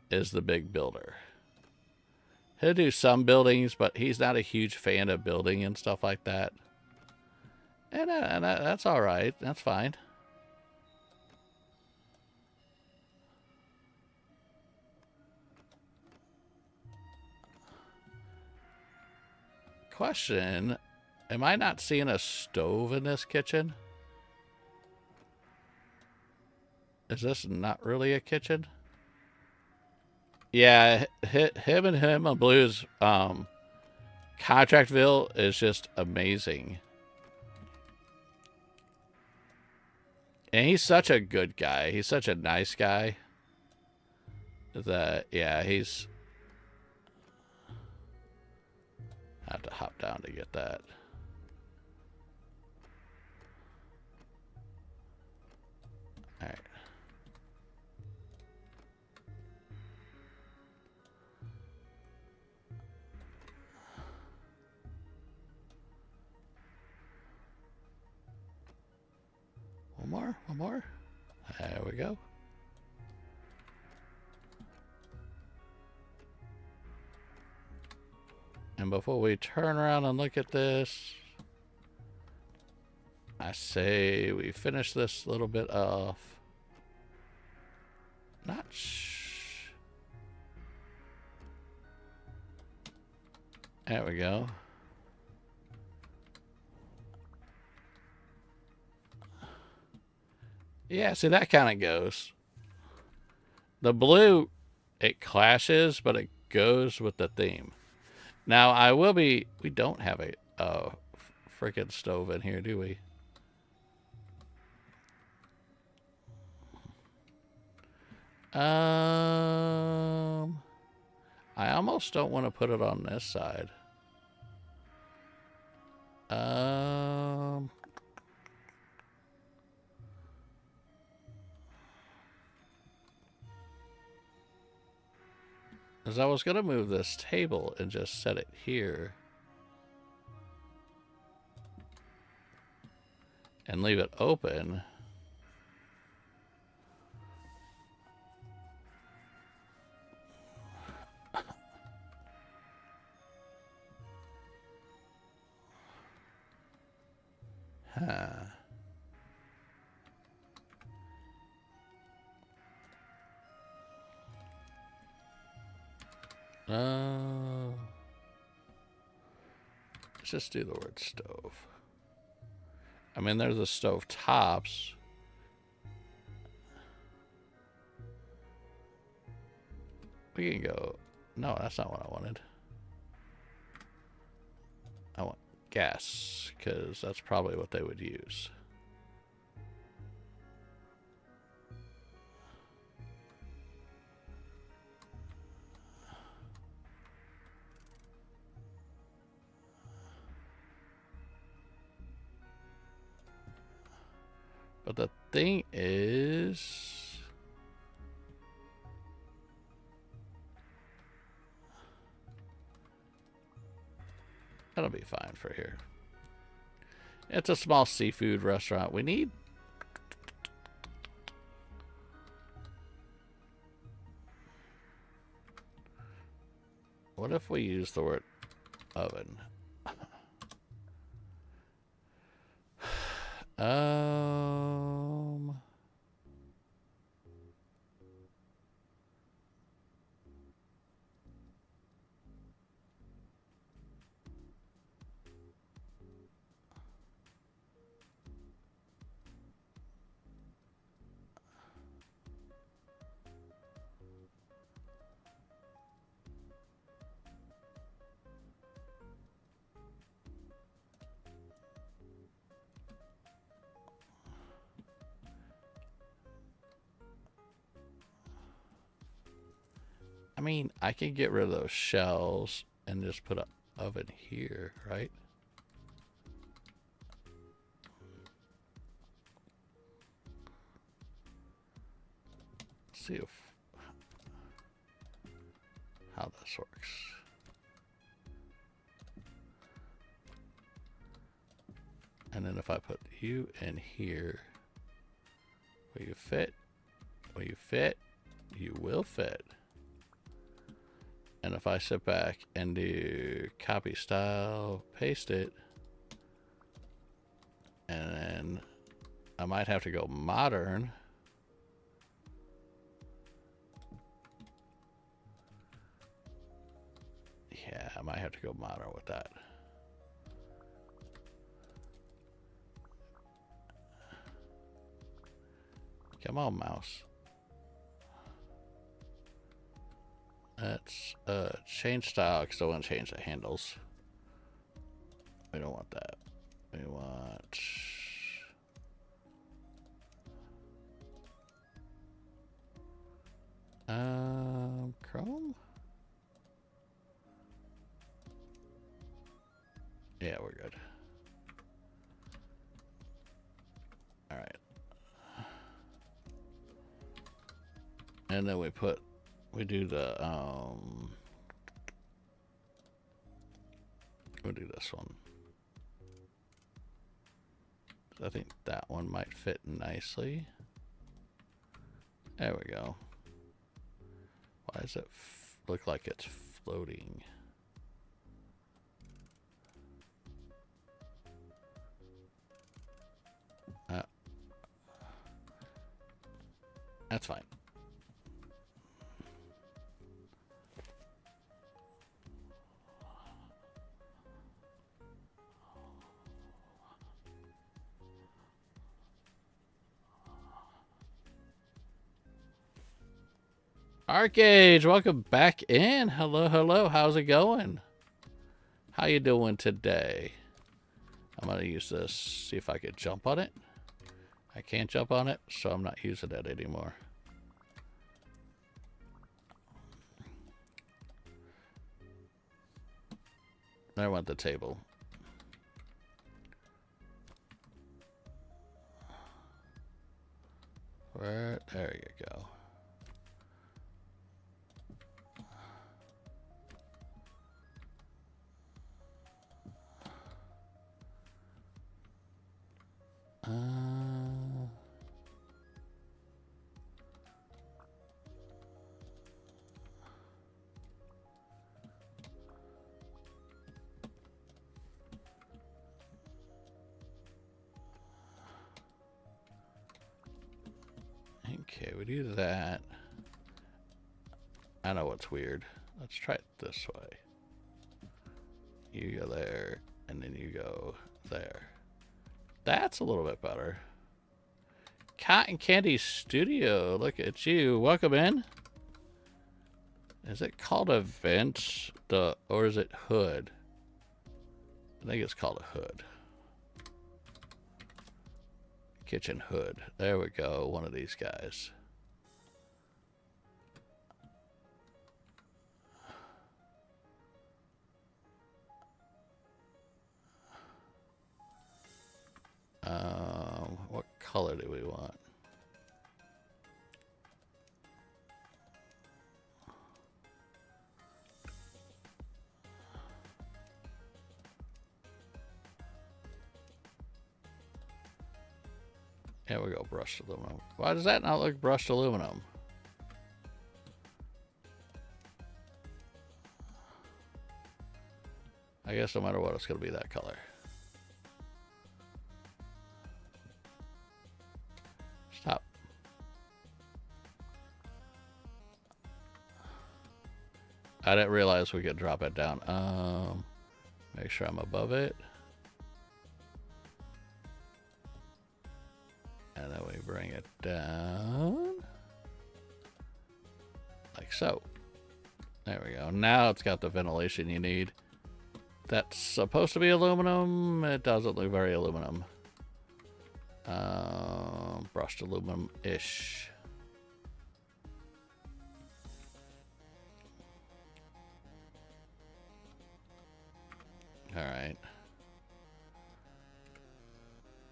is the big builder. He'll do some buildings, but he's not a huge fan of building and stuff like that. And that's all right. That's fine. question, am I not seeing a stove in this kitchen? Is this not really a kitchen? Yeah, him and Blue's Contractville is just amazing. And he's such a good guy. He's such a nice guy. That, yeah, he's... I have to hop down to get that. Alright. One more. There we go. And before we turn around and look at this, I say we finish this little bit off. There we go. Yeah, see, that kind of goes. The blue, it clashes, but it goes with the theme. Now, I will be... We don't have a freaking stove in here, do we? I almost don't want to put it on this side. Because I was going to move this table and just set it here. And leave it open. Huh. Let's just do the word stove. I mean, there's the stove tops. We can go... No, that's not what I wanted. I want gas, because that's probably what they would use. But the thing is... That'll be fine for here. It's a small seafood restaurant. We need... What if we use the word oven? I mean, I can get rid of those shells and just put an oven here, right? Let's see how this works. And then if I put you in here, will you fit? Will you fit? You will fit. And if I sit back and do copy style, paste it, and then I might have to go modern. Yeah, I might have to go modern with that. Come on, mouse. Let's change style because I want to change the handles. We don't want that. We want Chrome. Yeah, we're good. All right. And then we do the we'll do this one. I think that one might fit nicely. There we go. Why does it look like it's floating? That's fine. Arcade, welcome back in. Hello, hello. How's it going? How you doing today? I'm gonna use this, see if I could jump on it. I can't jump on it, so I'm not using that anymore. I want the table. Where? There you go. Okay, we do that. I know what's weird. Let's try it this way. You go there, and then you go there. That's a little bit better. Cotton Candy Studio, look at you. Welcome in. Is it called a vent, or is it hood? I think it's called a hood. Kitchen hood. There we go. One of these guys. What color do we want? There we go, brushed aluminum. Why does that not look brushed aluminum? I guess no matter what, it's going to be that color. Stop. I didn't realize we could drop it down. Make sure I'm above it. And then we bring it down. Like so. There we go. Now it's got the ventilation you need. That's supposed to be aluminum. It doesn't look very aluminum. Brushed aluminum-ish. All right.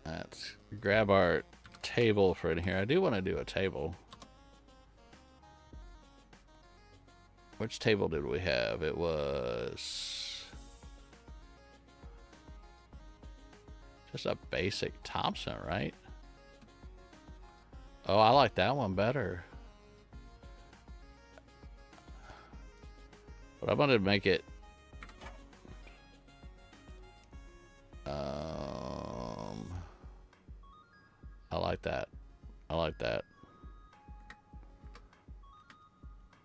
Let's grab our table for in here. I do want to do a table. Which table did we have? It was just a basic Thompson, right? Oh, I like that one better. But I'm going to make it I like that. I like that.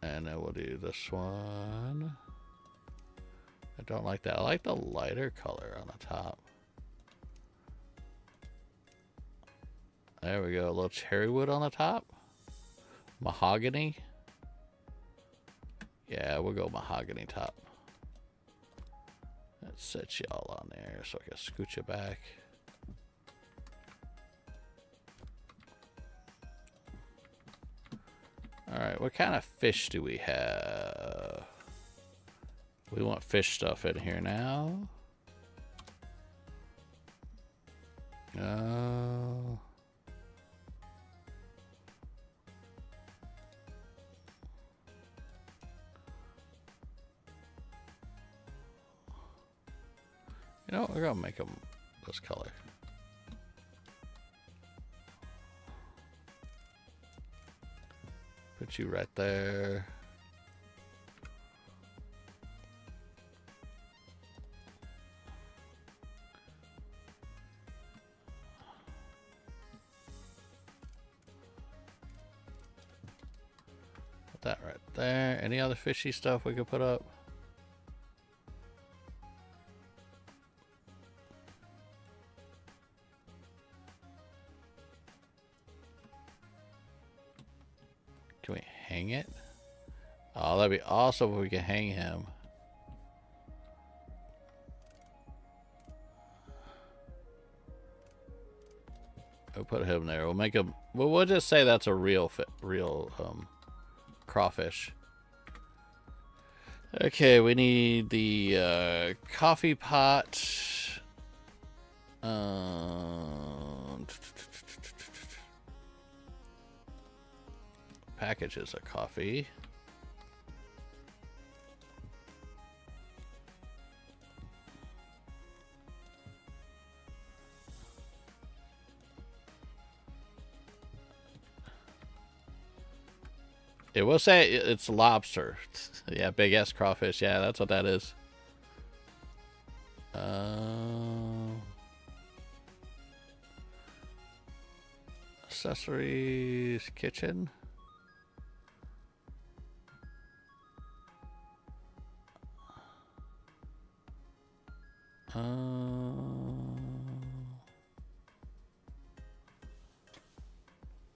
And then we'll do this one. I don't like that. I like the lighter color on the top. There we go. A little cherry wood on the top. Mahogany. Yeah, we'll go mahogany top. Let's set y'all on there so I can scooch it back. Alright, what kind of fish do we have? We want fish stuff in here now. Oh. You know what? We're going to make them this color. Put you right there. Put that right there. Any other fishy stuff we could put up? Can we hang it? Oh, that'd be awesome if we could hang him. We'll put him there. We'll make him. Well, we'll just say that's a real crawfish. Okay, we need the coffee pot. Packages of coffee. It will say it's lobster. Yeah, big ass crawfish. Yeah, that's what that is. Accessories, kitchen.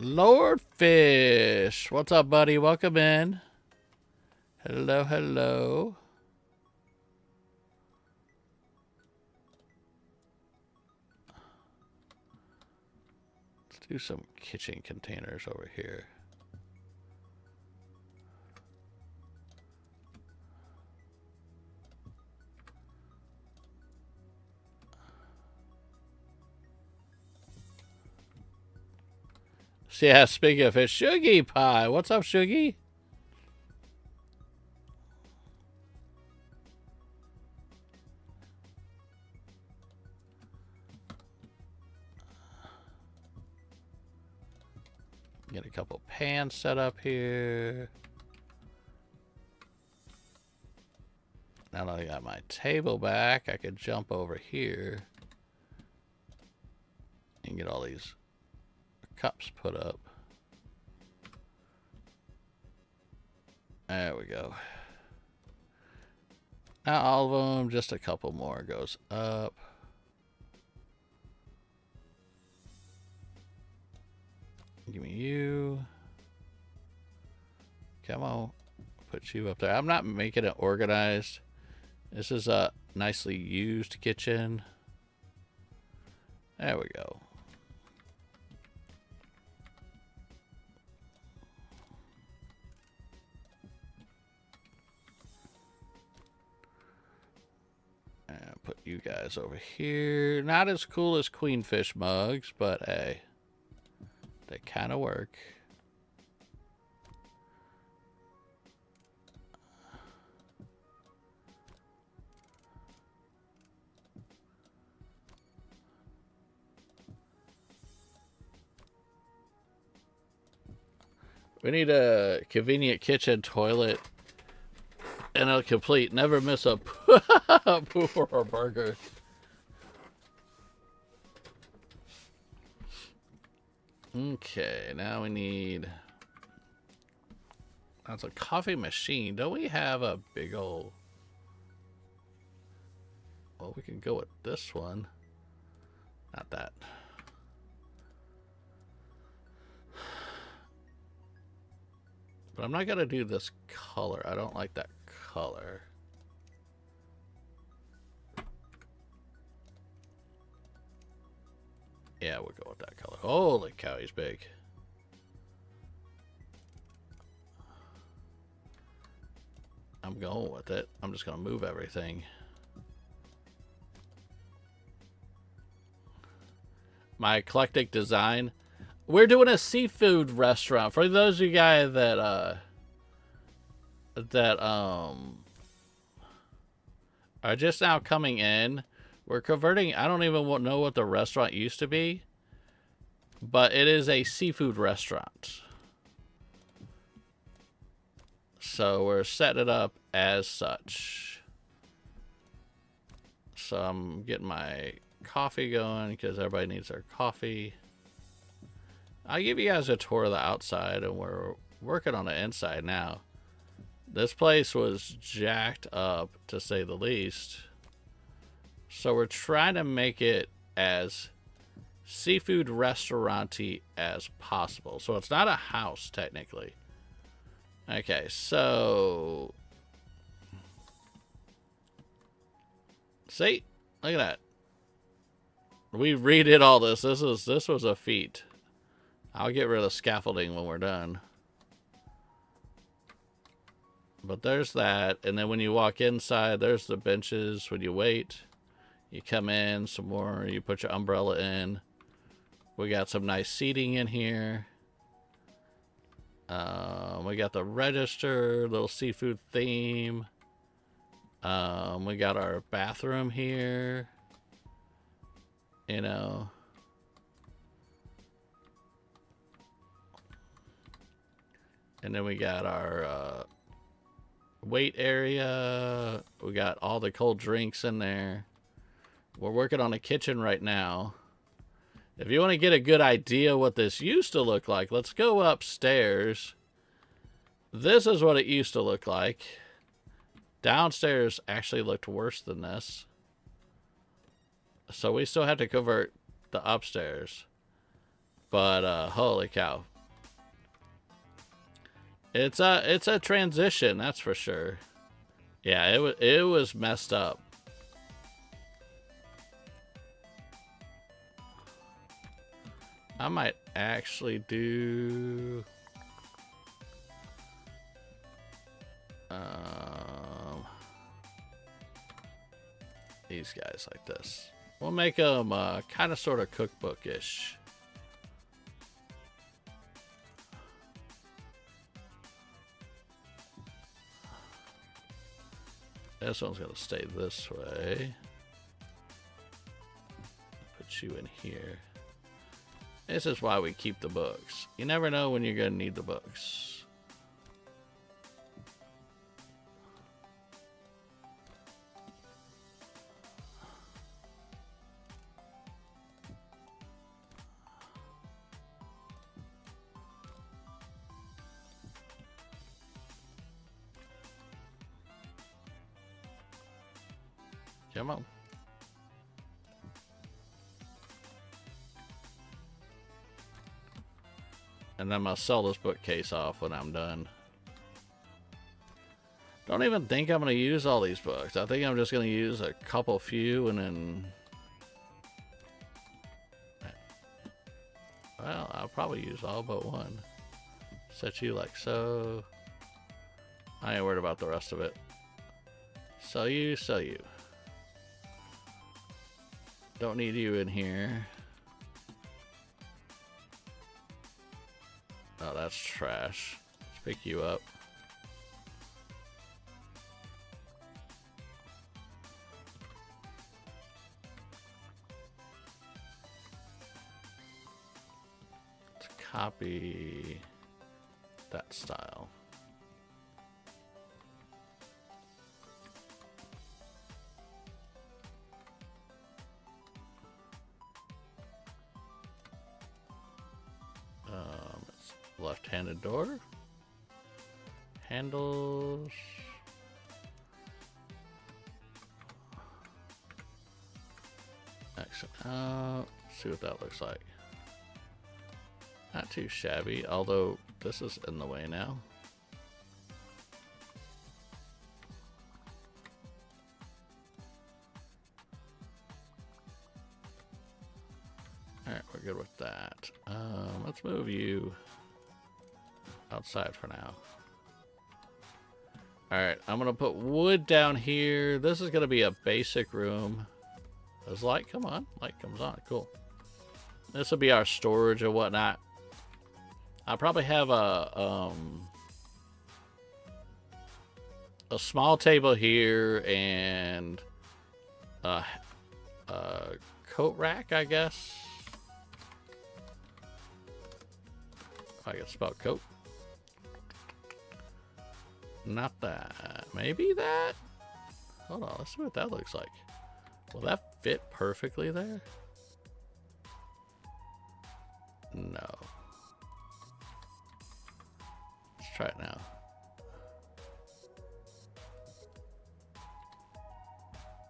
Lord Fish, what's up, buddy? Welcome in. Hello, hello. Let's do some kitchen containers over here. Yeah, speaking of fish, Shuggy Pie. What's up, Shuggy? Get a couple pans set up here. Now that I got my table back, I could jump over here and get all these cups put up. There we go. Not all of them, just a couple more goes up. Give me you. Come on. Put you up there. I'm not making it organized. This is a nicely used kitchen. There we go. Put you guys over here. Not as cool as Queenfish mugs, but hey, they kind of work. We need a convenient kitchen toilet. And a complete, never miss a poop or a burger. Okay, now we need... That's a coffee machine. Don't we have a big old... Well, we can go with this one. Not that. But I'm not going to do this color. I don't like that color. Yeah, we'll go with that color. Holy cow, he's big. I'm going with it. I'm just going to move everything. My eclectic design. We're doing a seafood restaurant. For those of you guys that are just now coming in, we're converting. I don't even know what the restaurant used to be, but it is a seafood restaurant. So we're setting it up as such. So I'm getting my coffee going because everybody needs their coffee. I'll give you guys a tour of the outside, and we're working on the inside now. This place was jacked up, to say the least. So we're trying to make it as seafood restaurant-y as possible. So it's not a house, technically. Okay, so... See? Look at that. We redid all this. This was a feat. I'll get rid of scaffolding when we're done. But there's that. And then when you walk inside, there's the benches. When you wait, you come in some more. You put your umbrella in. We got some nice seating in here. We got the register, little seafood theme. We got our bathroom here. You know. And then we got our wait area. We got all the cold drinks in there. We're working on a kitchen right now. If you want to get a good idea what this used to look like, let's go upstairs. This is what it used to look like. Downstairs actually looked worse than this. So we still have to convert the upstairs. But holy cow. It's a transition, that's for sure. Yeah, it was messed up. I might actually do these guys like this. We'll make them kind of sort of cookbook-ish. This one's going to stay this way. Put you in here. This is why we keep the books. You never know when you're going to need the books. Come on. And then I'll sell this bookcase off when I'm done. Don't even think I'm going to use all these books. I think I'm just going to use a couple few and then... Well, I'll probably use all but one. Set you like so. I ain't worried about the rest of it. Sell you, sell you. Don't need you in here. Oh, that's trash. Let's pick you up. Let's copy that style. Left-handed door. Handles. Excellent. See what that looks like. Not too shabby, although this is in the way now. Alright, we're good with that. Let's move you outside for now. Alright, I'm gonna put wood down here. This is gonna be a basic room. Does light come on? Light comes on. Cool. This will be our storage and whatnot. I'll probably have a small table here and a coat rack, I guess. If I can spell coat. Not that. Maybe that? Hold on, let's see what that looks like. Will that fit perfectly there? No. Let's try it now.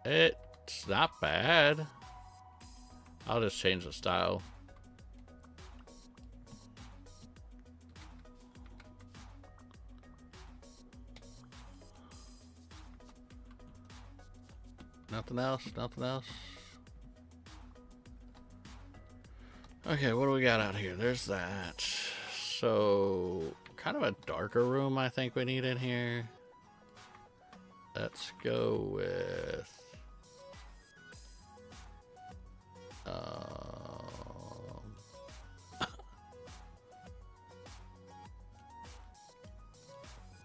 It's not bad. I'll just change the style. Nothing else? Nothing else? Okay, what do we got out here? There's that. So, kind of a darker room I think we need in here. Let's go with...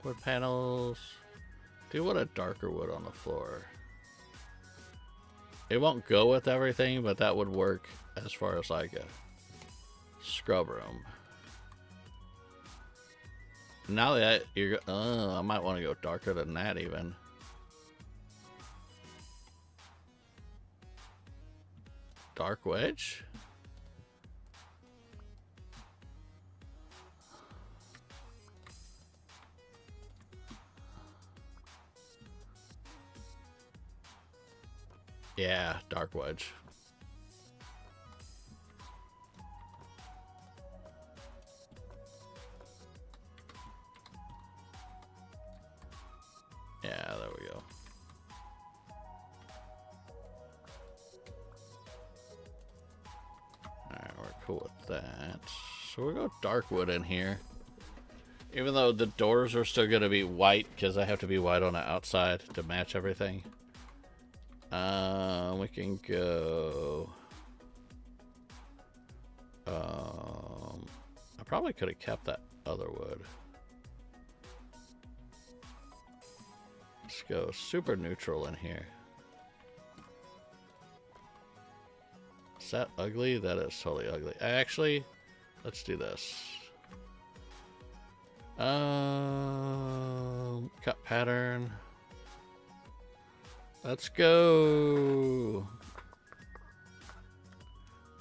wood panels. Do want a darker wood on the floor. It won't go with everything, but that would work as far as like a scrub room. Now that you're, I might want to go darker than that even. Dark wedge? Yeah, dark wedge. Yeah, there we go. Alright, we're cool with that. So we'll go dark wood in here. Even though the doors are still going to be white, because I have to be white on the outside to match everything. We can go... I probably could have kept that other wood. Let's go super neutral in here. Is that ugly? That is totally ugly. Actually, let's do this. Cut pattern. Let's go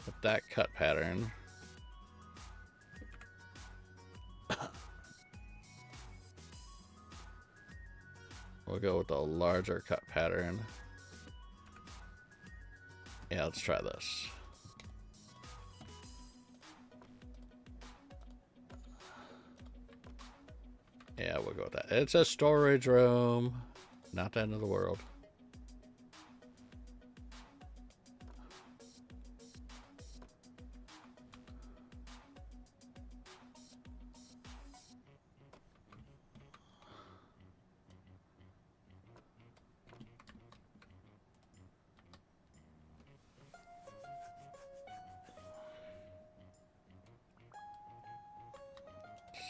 with that cut pattern. We'll go with the larger cut pattern. Yeah, let's try this. Yeah, we'll go with that. It's a storage room. Not the end of the world.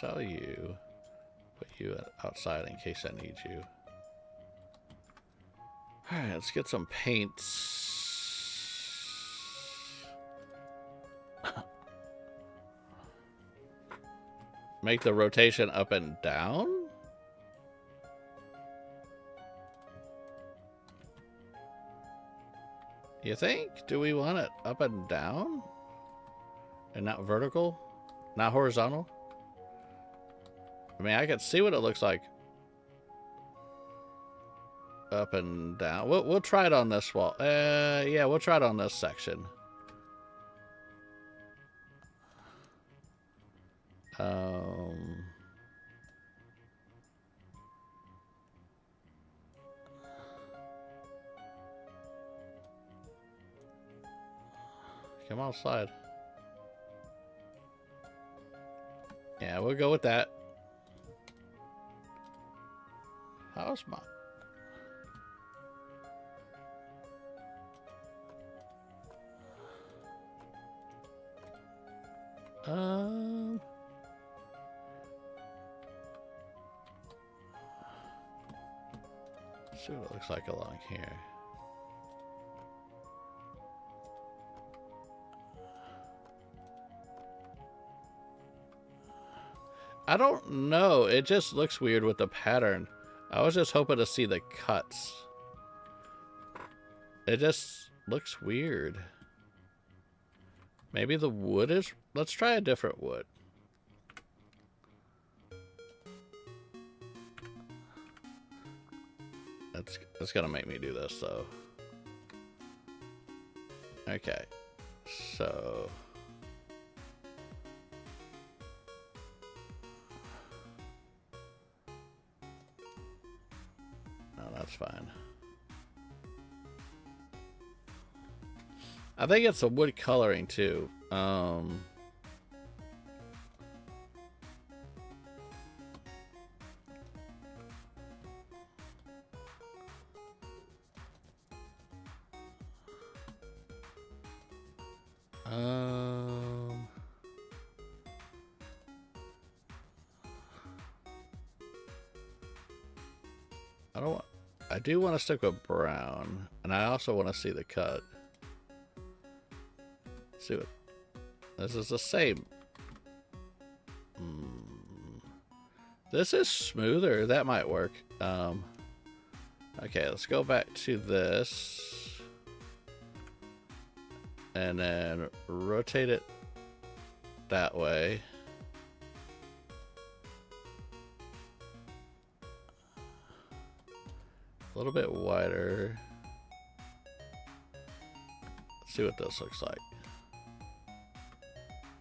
Sell you. Put you outside in case I need you. Alright, let's get some paints. Make the rotation up and down? You think? Do we want it up and down? And not vertical? Not horizontal? I mean, I can see what it looks like. Up and down. We'll try it on this wall. Yeah, we'll try it on this section. Come outside. Yeah, we'll go with that. How's my... Let's see what it looks like along here. I don't know. It just looks weird with the pattern. I was just hoping to see the cuts. It just looks weird. Maybe the wood is... Let's try a different wood. That's gonna make me do this, though. Okay. So... No, that's fine. I think it's a wood coloring, too. I do want to stick with brown, and I also want to see the cut. Let's see what this is the same. This is smoother. That might work. Okay, let's go back to this, and then rotate it that way. A little bit wider. Let's see what this looks like.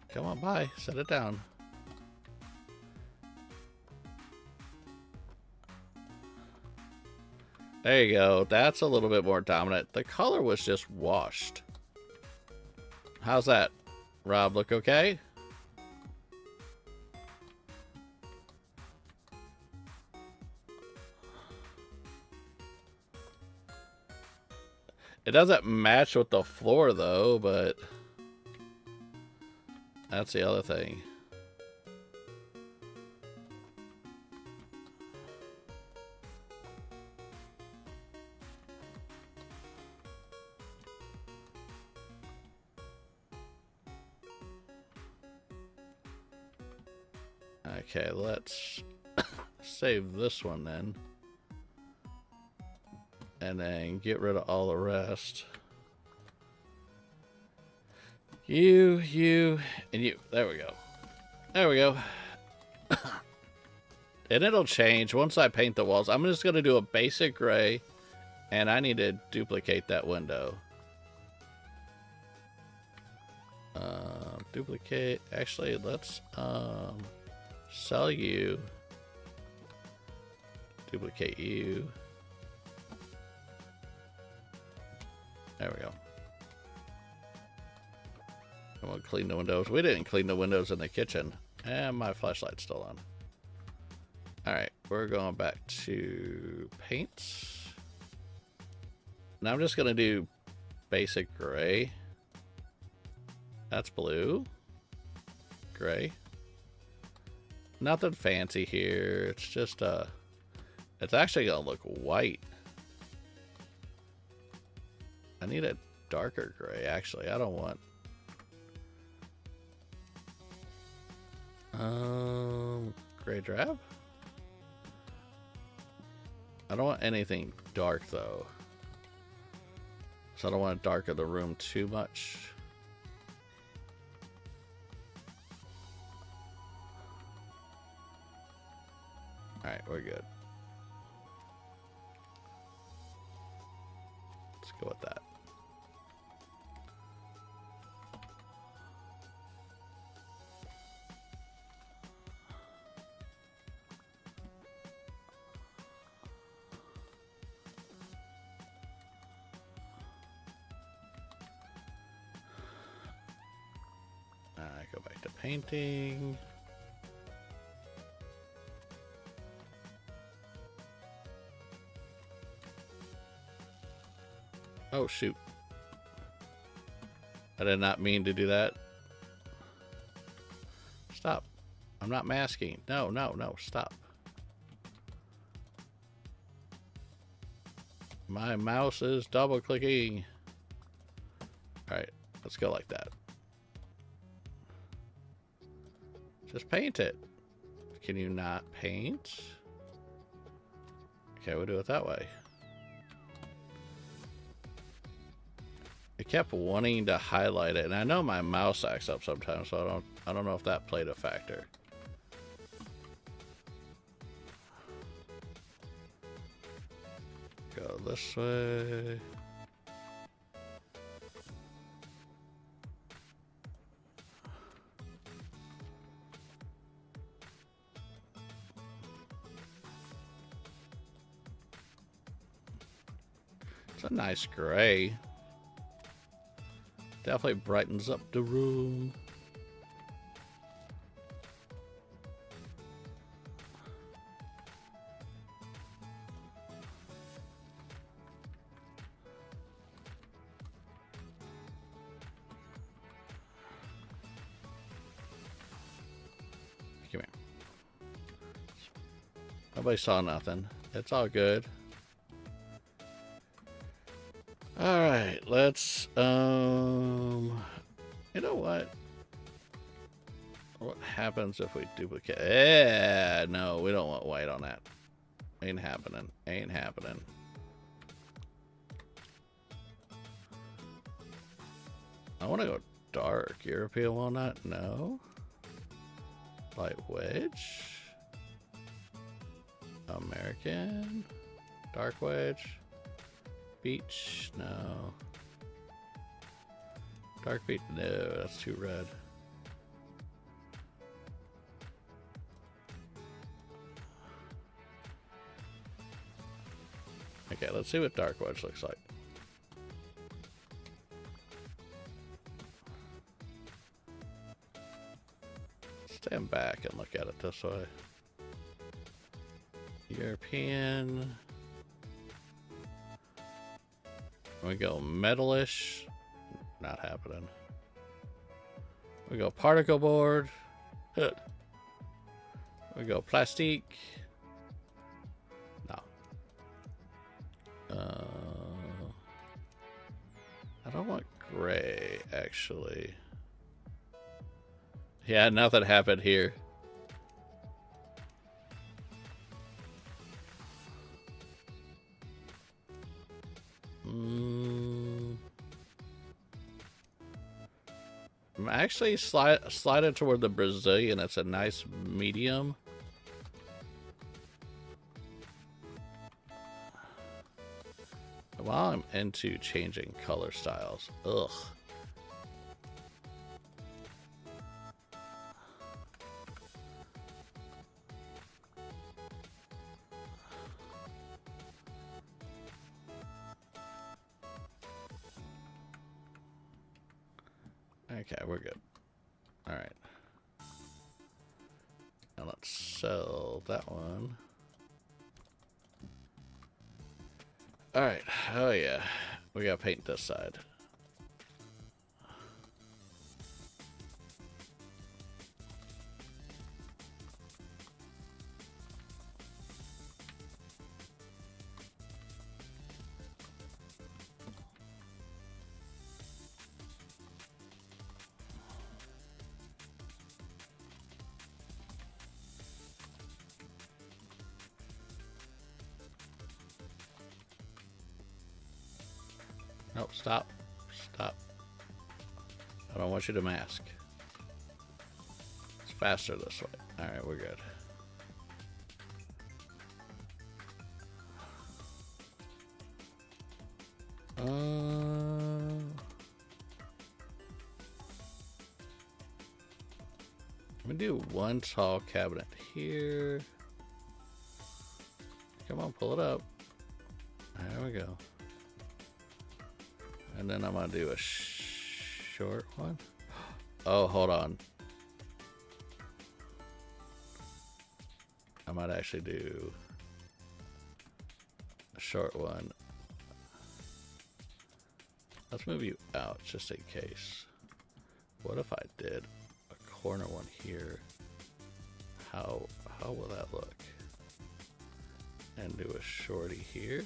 Come on by, set it down. There you go. That's a little bit more dominant. The color was just washed. How's that, Rob? Look okay? It doesn't match with the floor, though, but that's the other thing. Okay, let's save this one then. And then get rid of all the rest. You, and you. There we go. There we go. And it'll change once I paint the walls. I'm just going to do a basic gray. And I need to duplicate that window. Duplicate. Actually, let's sell you. Duplicate you. There we go. I want to clean the windows. We didn't clean the windows in the kitchen. And my flashlight's still on. Alright, we're going back to paints. Now I'm just going to do basic gray. That's blue. Gray. Nothing fancy here. It's just, it's actually going to look white. I need a darker gray, actually. I don't want... gray drab? I don't want anything dark, though. So I don't want to darken the room too much. Alright, we're good. Let's go with that. Go back to painting. Oh, shoot. I did not mean to do that. Stop. I'm not masking. No, no, no. Stop. My mouse is double clicking. Alright, let's go like that. Just paint it. Can you not paint? Okay, we'll do it that way. I kept wanting to highlight it, and I know my mouse acts up sometimes, so I don't know if that played a factor. Go this way. It's a nice gray. Definitely brightens up the room. Come here. Nobody saw nothing. It's all good. All right, let's, you know what? What happens if we duplicate? Yeah, no, we don't want white on that. Ain't happening. Ain't happening. I want to go dark. European walnut? No. Light wedge. American. Dark wedge. Beach? No. Dark beach? No, that's too red. Okay, let's see what dark wedge looks like. Stand back and look at it this way. European. We go metalish. Not happening. We go particle board. We go plastic. No. I don't want gray, actually. Yeah, nothing happened here. I'm actually sliding toward the Brazilian. It's a nice medium. While I'm into changing color styles, ugh. Okay, we're good. All right. Now let's sell that one. All right. Oh yeah, we gotta paint this side. Nope, stop. Stop. I don't want you to mask. It's faster this way. Alright, we're good. I'm gonna do one tall cabinet here. Come on, pull it up. There we go. And then I'm gonna do a short one. Oh, hold on. I might actually do a short one. Let's move you out just in case. What if I did a corner one here? How will that look? And do a shorty here.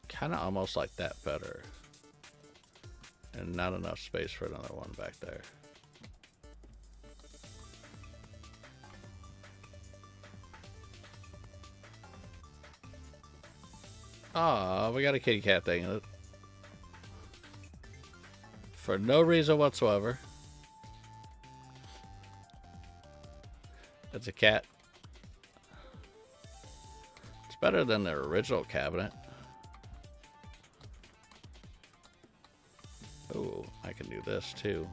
Kind of almost like that better. And not enough space for another one back there. Ah, we got a kitty cat thing in it. For no reason whatsoever. It's a cat. It's better than the original cabinet. Oh, I can do this too.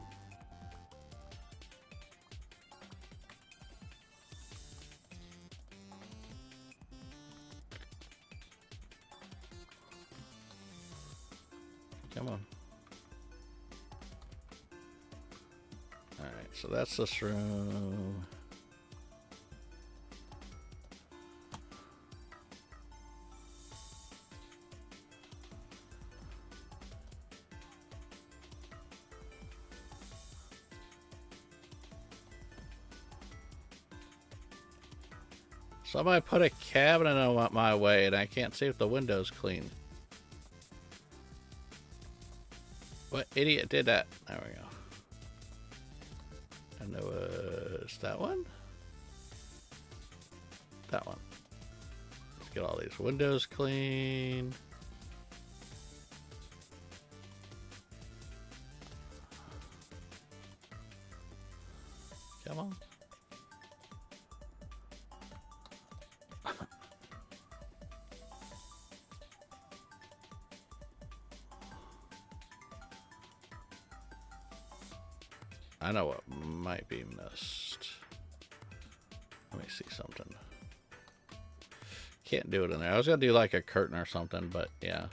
Come on. All right, so that's this room. Somebody put a cabinet on my way and I can't see if the window's clean. What idiot did that? There we go. And there was that one? That one. Let's get all these windows clean. Come on. I know what might be missed. Let me see something. Can't do it in there. I was gonna do like a curtain or something, but yeah.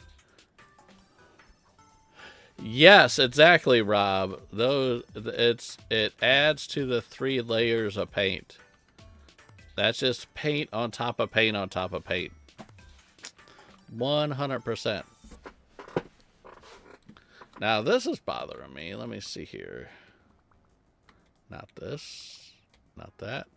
Yes, exactly, Rob. It adds to the 3 layers of paint. That's just paint on top of paint on top of paint. 100%. Now this is bothering me. Let me see here. Not this. Not that.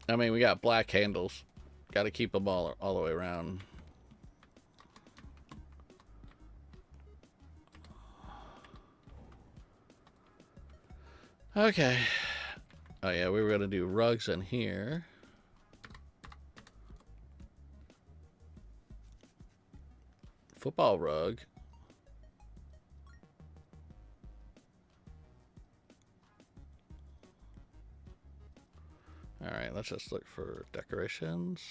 I mean, we got black handles. Got to keep them all the way around. Okay. Oh yeah, we were going to do rugs in here. Football rug. All right, let's just look for decorations.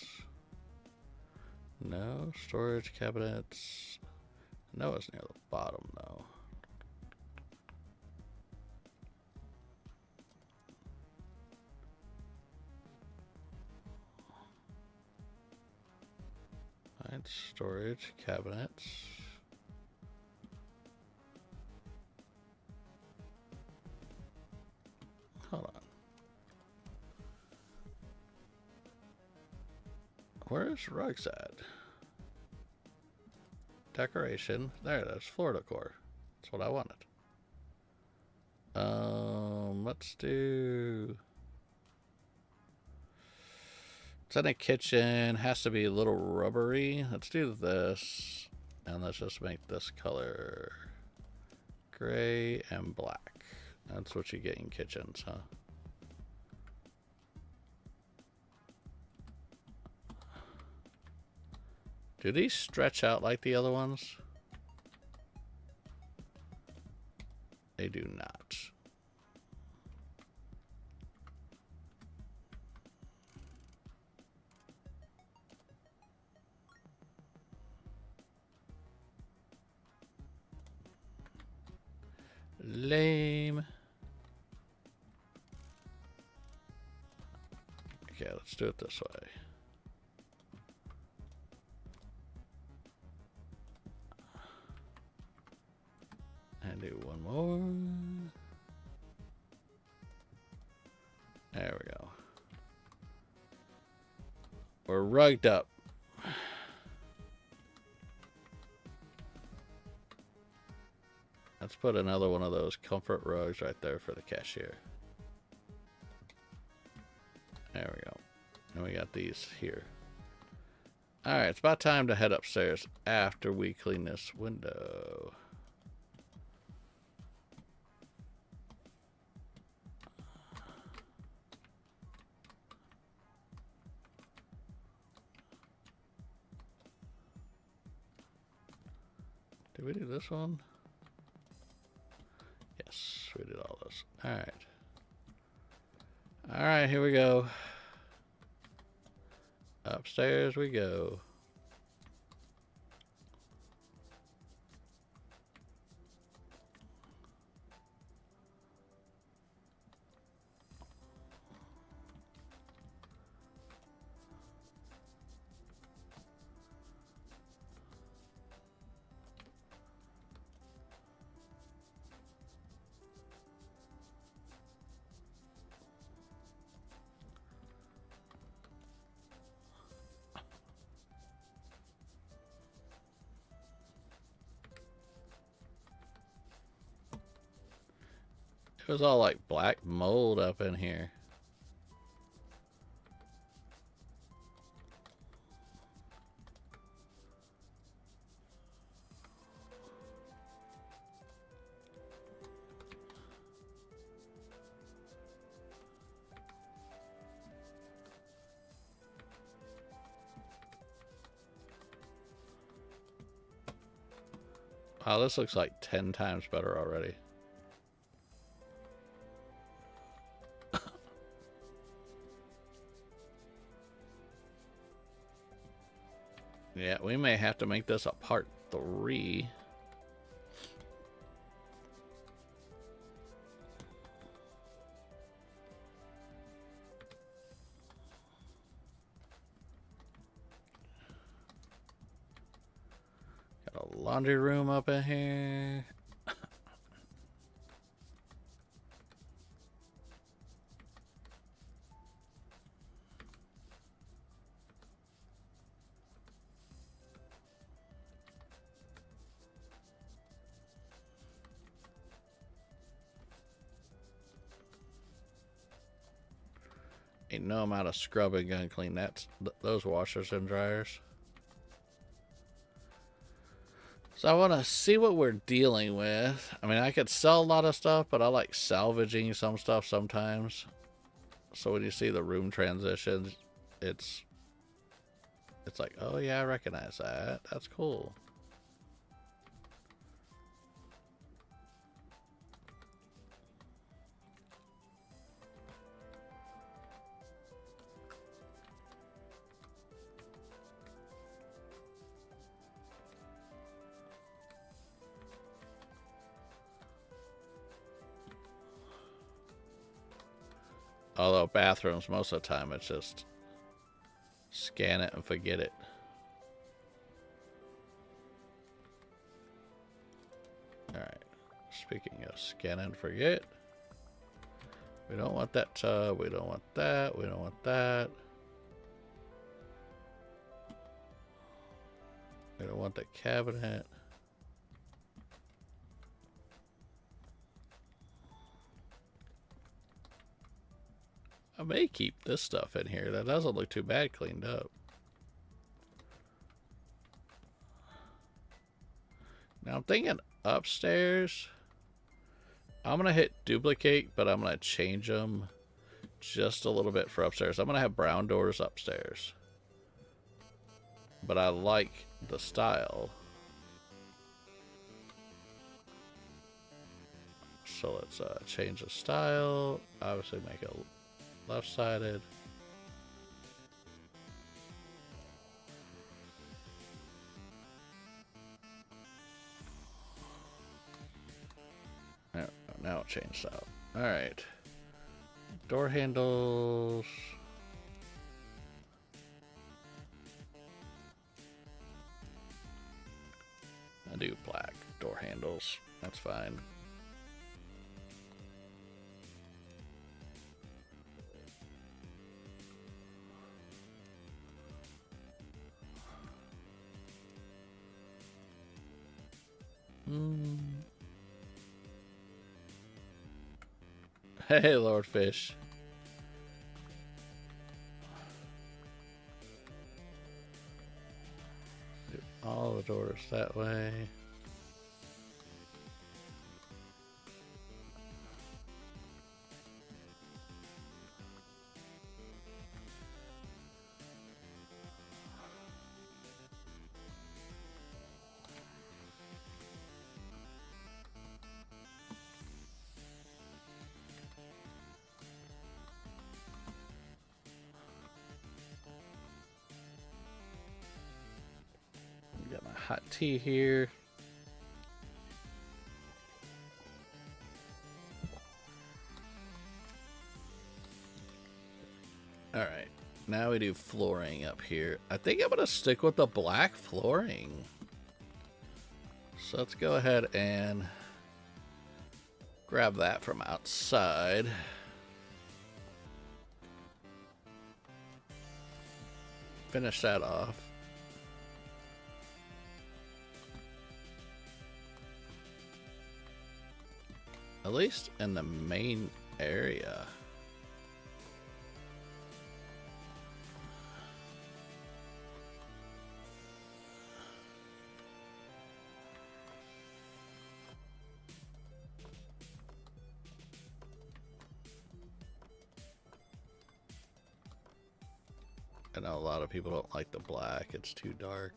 No, storage cabinets. No, it's near the bottom though. All right, storage cabinets. Hold on. Where's rugs at? Decoration. There it is. Floor decor. That's what I wanted. Let's do... It's in a kitchen. Has to be a little rubbery. Let's do this. And let's just make this color gray and black. That's what you get in kitchens, huh? Do these stretch out like the other ones? They do not. Lame. Okay, let's do it this way. and do one more. There we go. We're rugged up. Let's put another one of those comfort rugs right there for the cashier. There we go. And we got these here. Alright, it's about time to head upstairs after we clean this window. Did we do this one? Yes, we did all those. Alright. Alright, here we go. Upstairs we go. It was all like black mold up in here. Wow, this looks like 10 times better already. Yeah, we may have to make this a part 3. Got a laundry room up in here. Ain't no amount of scrubbing gonna clean those washers and dryers. So I want to see what we're dealing with. I mean, I could sell a lot of stuff, but I like salvaging some stuff sometimes. So when you see the room transitions, it's like, oh yeah, I recognize that. That's cool. Although bathrooms, most of the time, it's just scan it and forget it. Alright. Speaking of scan and forget. We don't want that tub. We don't want that. We don't want that. We don't want the cabinet. I may keep this stuff in here. That doesn't look too bad cleaned up. Now I'm thinking upstairs. I'm going to hit duplicate, but I'm going to change them just a little bit for upstairs. I'm going to have brown doors upstairs. But I like the style. So let's change the style. Obviously make it left-sided. Now it changed out. Alright. Door handles. I do black door handles. That's fine. Hey, Lord Fish. Do all the doors that way. Got my hot tea here. All right, now we do flooring up here. I think I'm gonna stick with the black flooring. So let's go ahead and grab that from outside. Finish that off. At least in the main area. I know a lot of people don't like the black, it's too dark.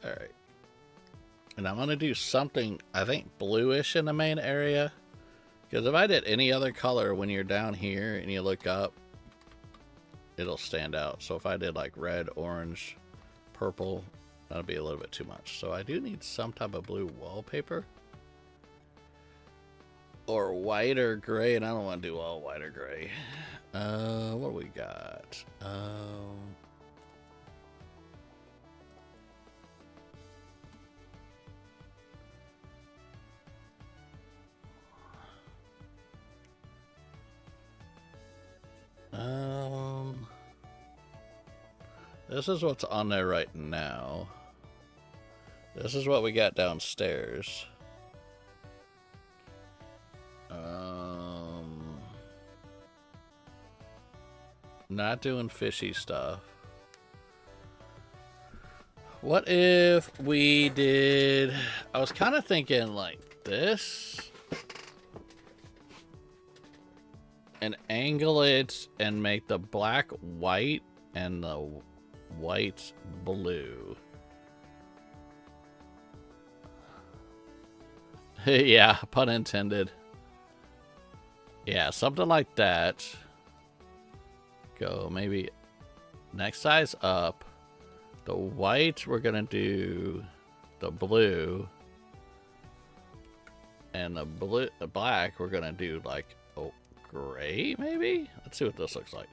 All right. And I'm going to do something, I think, bluish in the main area. Because if I did any other color when you're down here and you look up, it'll stand out. So if I did like red, orange, purple, that'll be a little bit too much. So I do need some type of blue wallpaper. Or white or gray, and I don't want to do all white or gray. What do we got? This is what's on there right now. This is what we got downstairs. Not doing fishy stuff. What if we did... I was kind of thinking like this. And angle it and make the black white and the white blue. Yeah, pun intended. Yeah, something like that. Go maybe next size up. The white, we're gonna do the blue. And the black, we're gonna do like gray, maybe? Let's see what this looks like.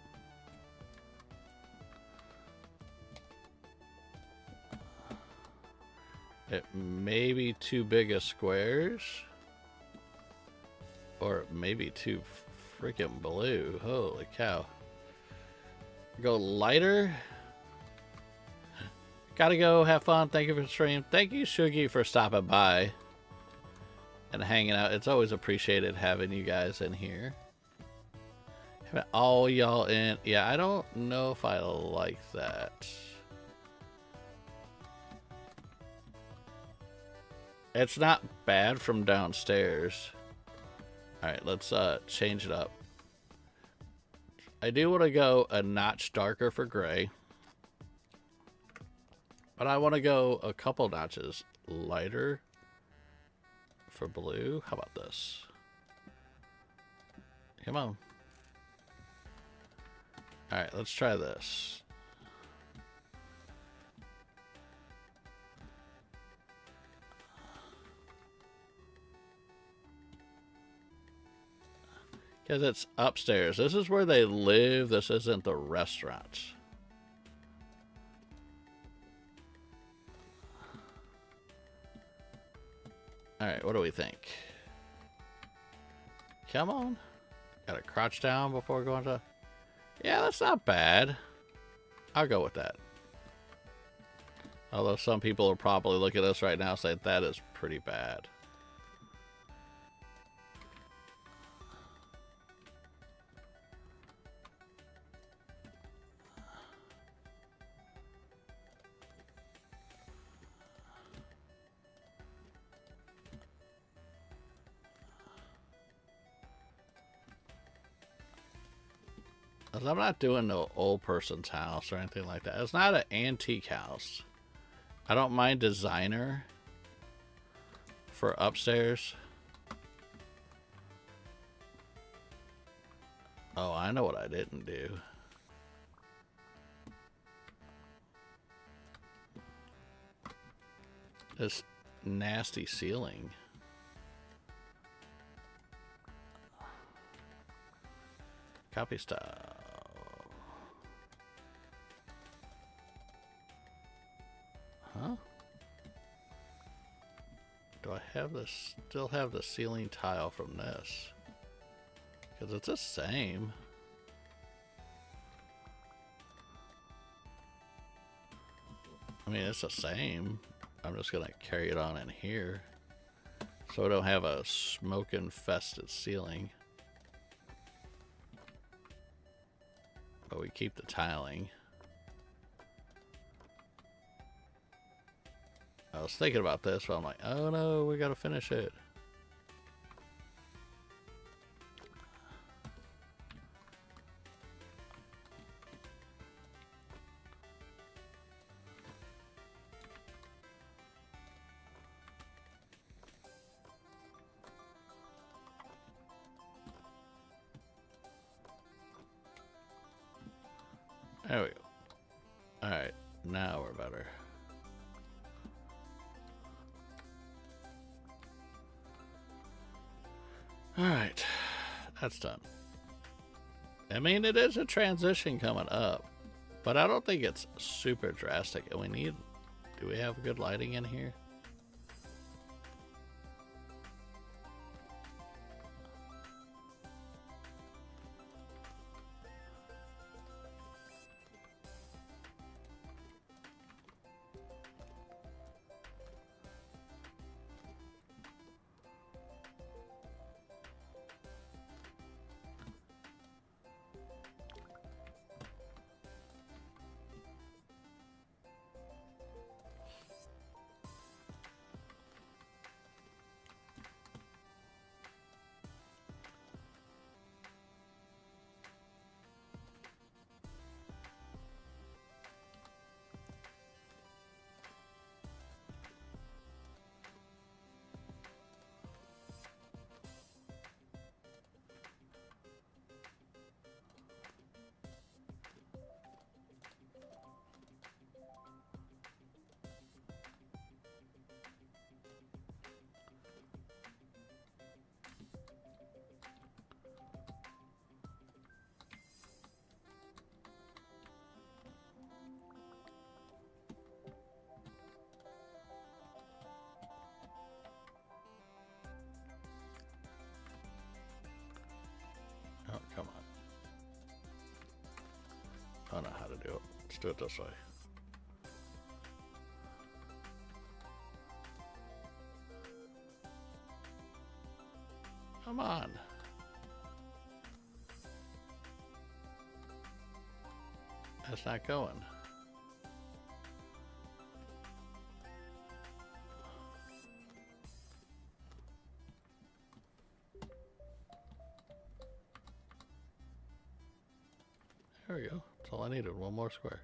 It may be too big of squares. Or maybe too freaking blue. Holy cow. Go lighter. Gotta go. Have fun. Thank you for the stream. Thank you, Shugi, for stopping by and hanging out. It's always appreciated having you guys in here. Having all y'all in. Yeah, I don't know if I like that. It's not bad from downstairs. Alright, let's change it up. I do want to go a notch darker for gray. But I want to go a couple notches lighter for blue. How about this? Come on. Alright, let's try this. Because it's upstairs. This is where they live. This isn't the restaurant. Alright, what do we think? Come on. Gotta crouch down before going to... Yeah, that's not bad. I'll go with that. Although some people will probably look at us right now and say, that is pretty bad. I'm not doing no old person's house or anything like that. It's not an antique house. I don't mind designer for upstairs. Oh, I know what I didn't do. This nasty ceiling. Copy style. Huh? Do I have this? Still have the ceiling tile from this? Because it's the same. I mean, it's the same. I'm just gonna carry it on in here, so I don't have a smoke-infested ceiling. But we keep the tiling. I was thinking about this, but I'm like, oh no, we gotta finish it. There we go. Alright, now we're better. Alright, that's done. I mean, it is a transition coming up, but I don't think it's super drastic. And we need, do we have good lighting in here? Oh, come on. I don't know how to do it. Let's do it this way. Come on. That's not going. There we go. That's all I needed. One more square.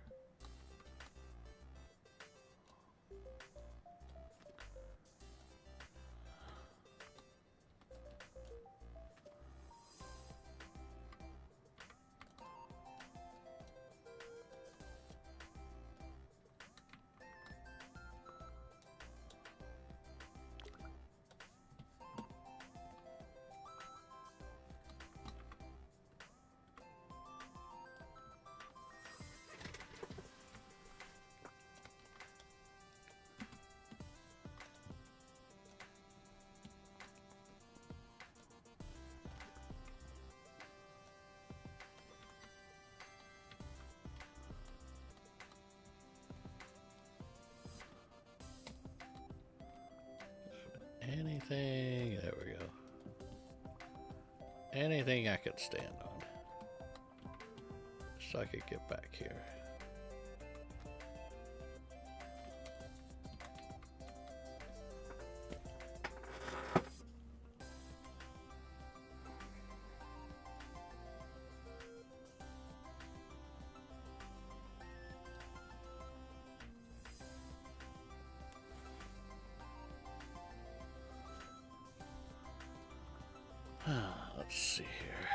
Anything? There we go. Anything I could stand on. So I could get back here. Let's see here.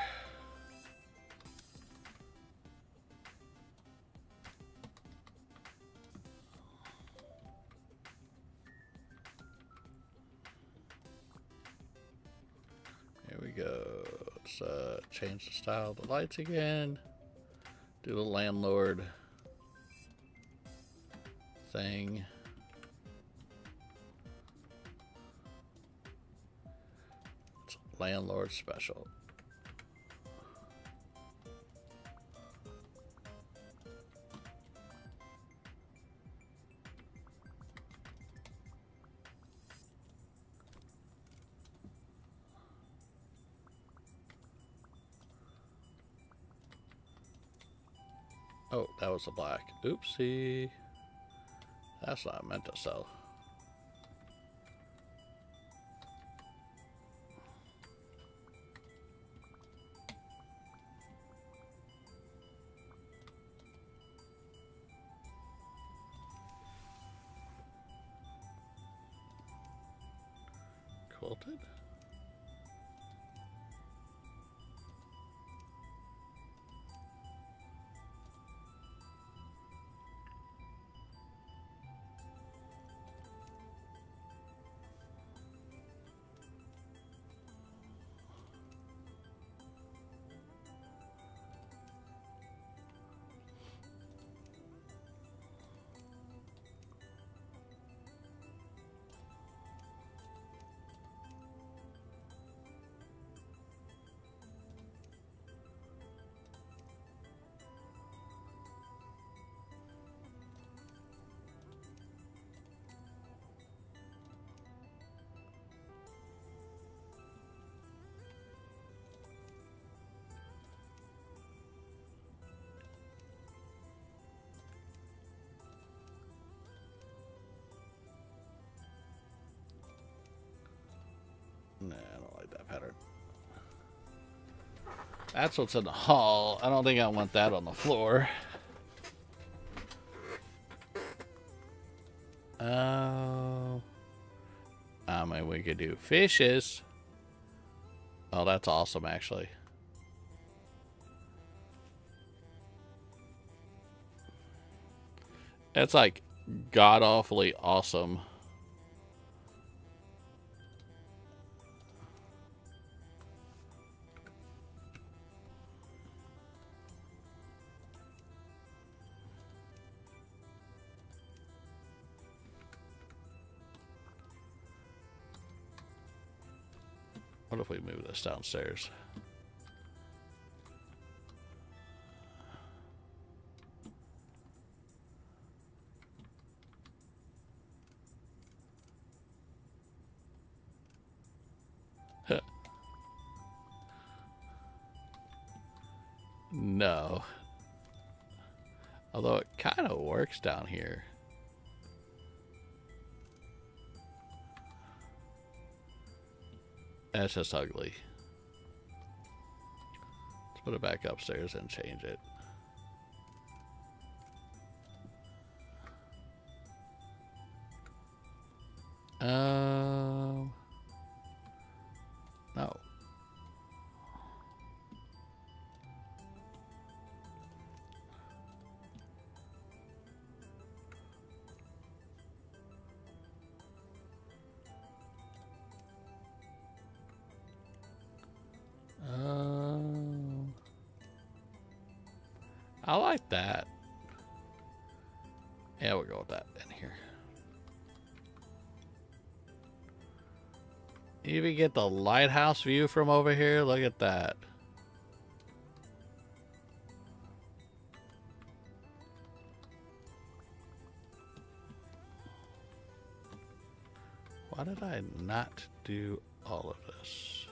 Here we go. Let's change the style of the lights again. Do the landlord thing. It's landlord special. Oh, that was a black. Oopsie. That's what I meant to sell. Quilted? Nah, I don't like that pattern. That's what's in the hall. I don't think I want that on the floor. Oh. I mean, we could do fishes. Oh, that's awesome, actually. That's like god-awfully awesome. What if we move this downstairs? No. Although it kind of works down here. That's just ugly. Let's put it back upstairs and change it. No. I like that. Yeah, we'll go with that in here. You even get the lighthouse view from over here. Look at that. Why did I not do all of this?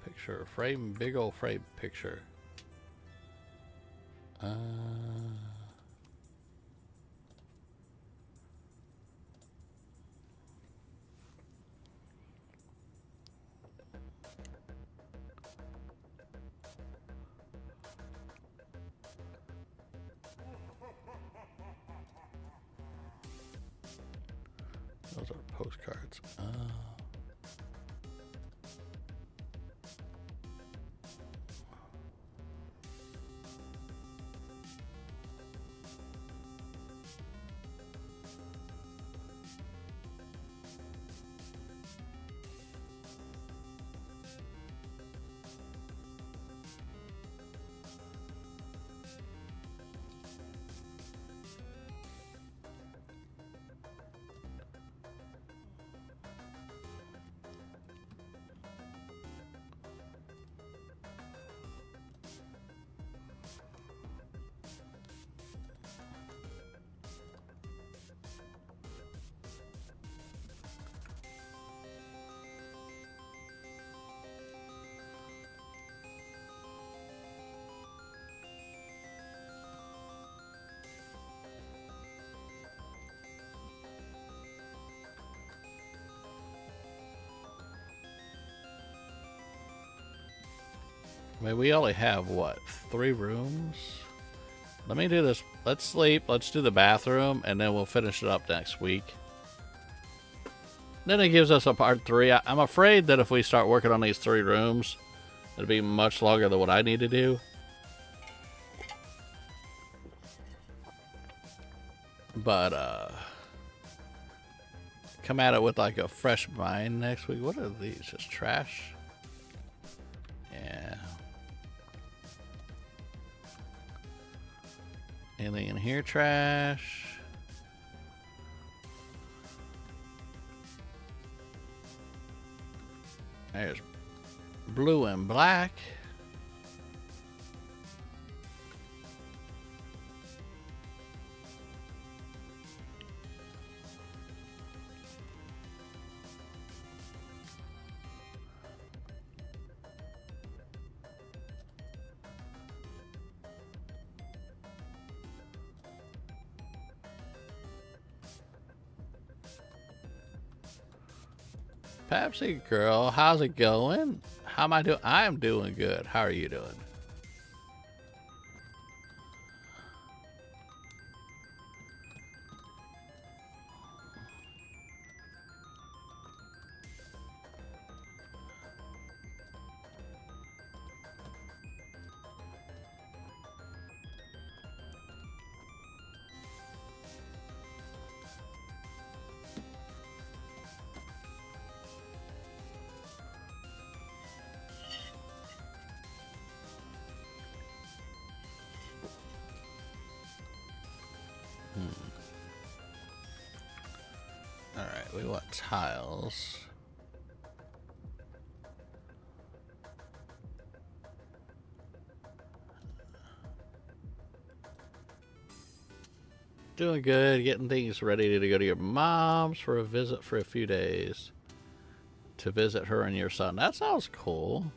Picture frame, big old frame picture. Those are postcards. I mean, we only have, what, 3 rooms? Let me do this. Let's sleep. Let's do the bathroom, and then we'll finish it up next week. Then it gives us a part 3. I'm afraid that if we start working on these 3 rooms, it'll be much longer than what I need to do. But, come at it with, like, a fresh mind next week. What are these? Just trash? Yeah. Anything in here? Trash. There's blue and black. Pepsi girl, how's it going? How am I doing? I'm doing good. How are you doing? Alright, we want tiles. Doing good, getting things ready to go to your mom's for a visit for a few days. To visit her and your son. That sounds cool.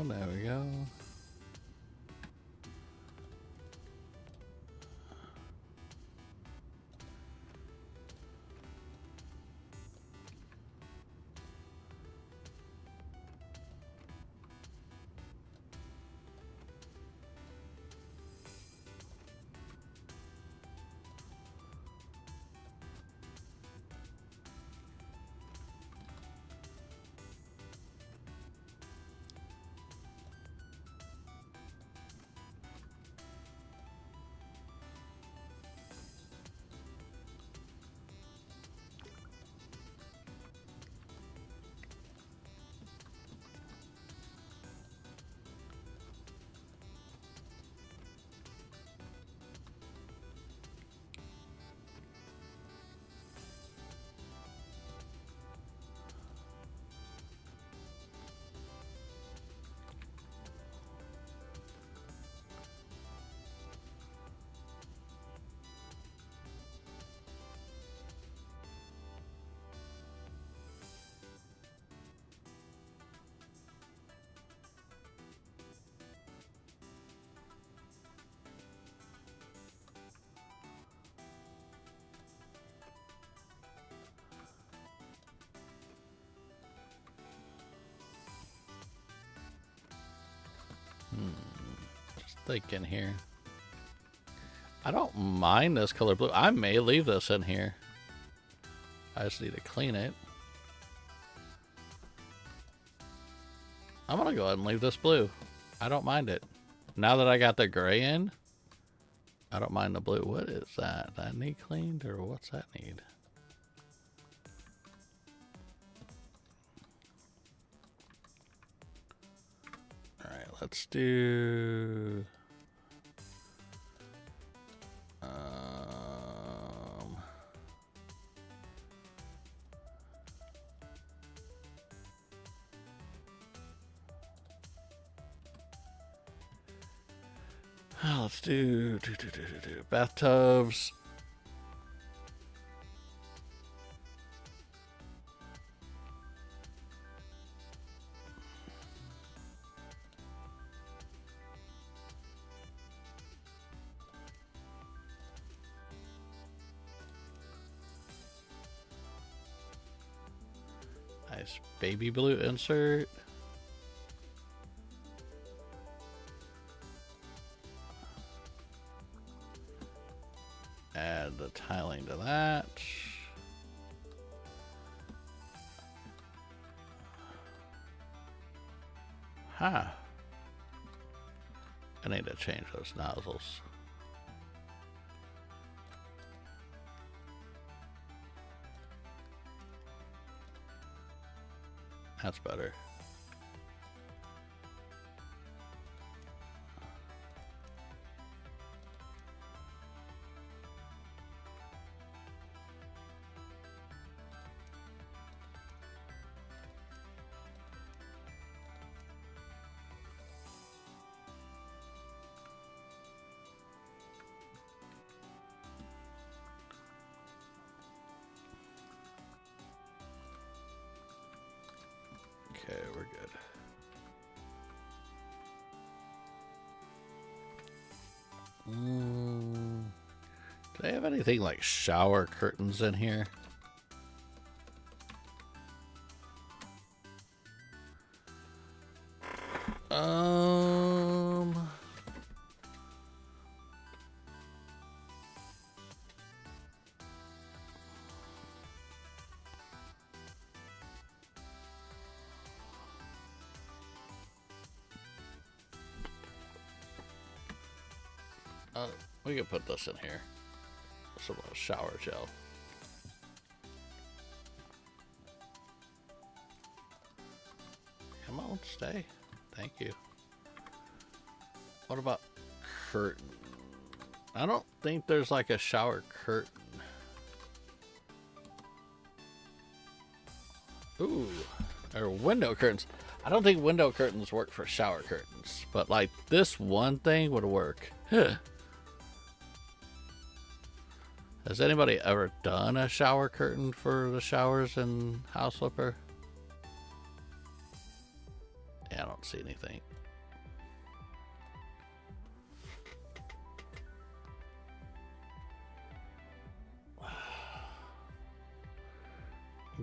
There we go. Just thinking here. I don't mind this color blue. I may leave this in here. I just need to clean it. I'm gonna go ahead and leave this blue. I don't mind it. Now that I got the gray in, I don't mind the blue. What is that? That need cleaned, or what's that need? Alright, let's do... let's do bathtubs. Nice baby blue insert. Add the tiling to that. Huh. I need to change those nozzles. That's better. Okay, we're good. Do they have anything like shower curtains in here? We can put this in here. Some shower gel. Come on, stay. Thank you. What about curtain? I don't think there's like a shower curtain. Ooh, or window curtains. I don't think window curtains work for shower curtains, but like this one thing would work. Has anybody ever done a shower curtain for the showers in House Flipper? Yeah, I don't don't see anything.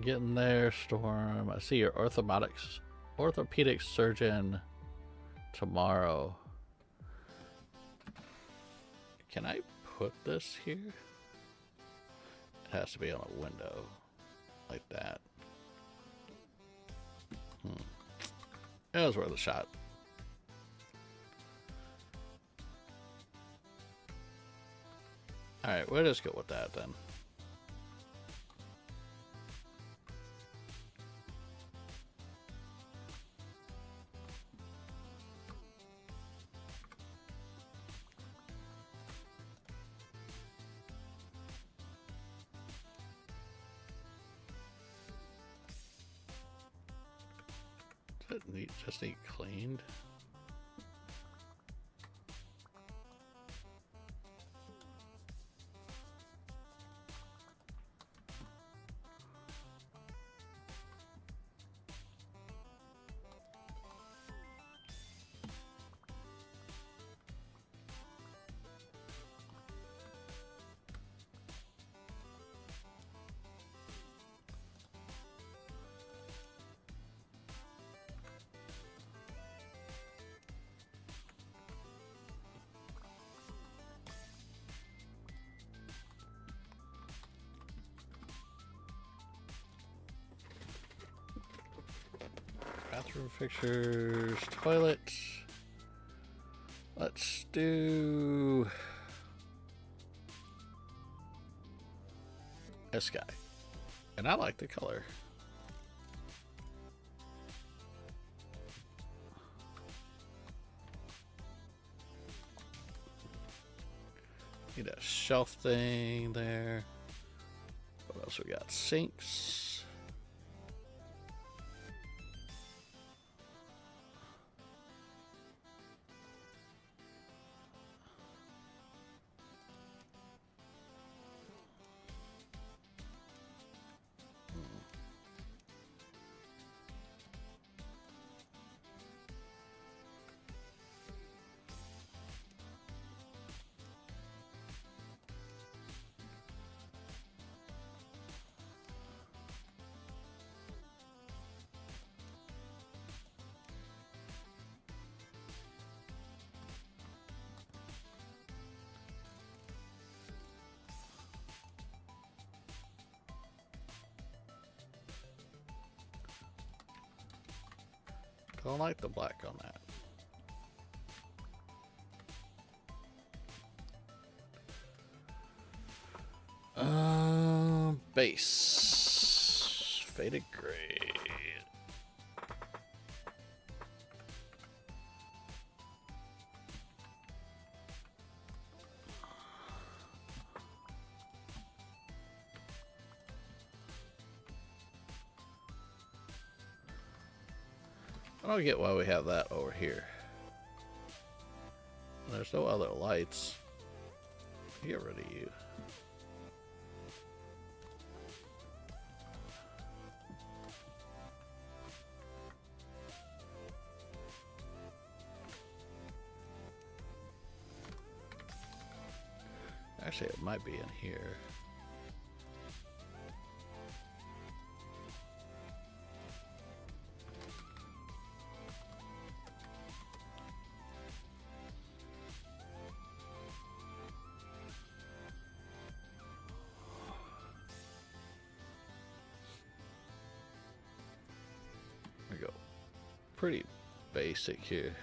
Getting there, Storm. I see your orthopedic surgeon tomorrow. Can I put this here? It has to be on a window like that. It was worth a shot. Alright, we'll just go with that then. Just need cleaned. Bathroom fixtures, toilet. Let's do this guy. And I like the color. Need a shelf thing there. What else we got? Sinks. Don't like the black on that. Base. Faded gray. I don't get why we have that over here. There's no other lights. Get rid of you. Actually, it might be in here. There we go. Pretty basic here.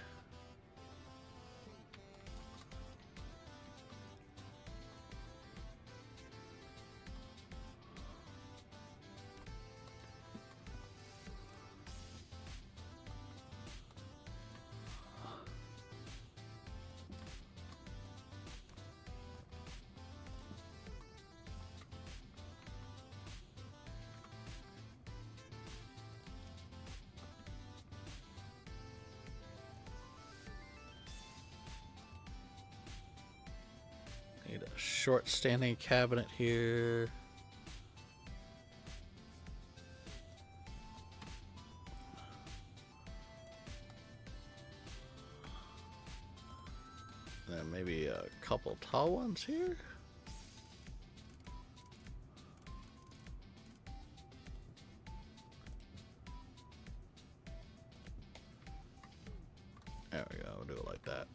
Need a short standing cabinet here. couple tall ones here. There we go, we'll do it like that.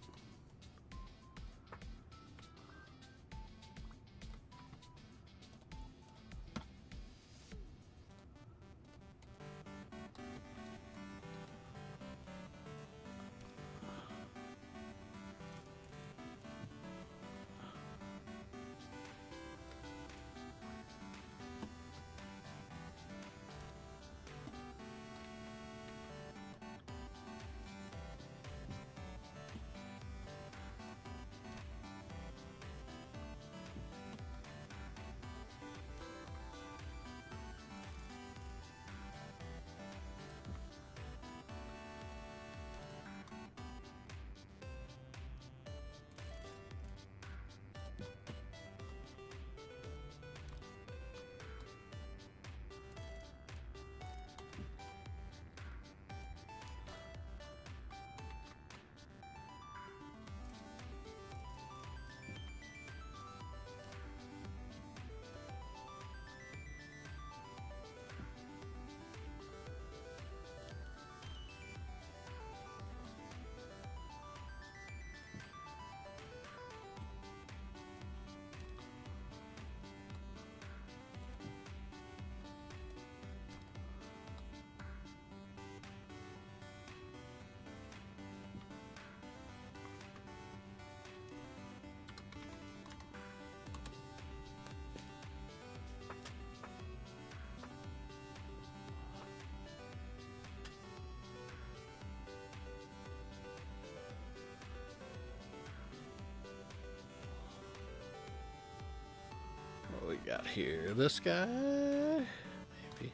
What we got here? This guy? Maybe.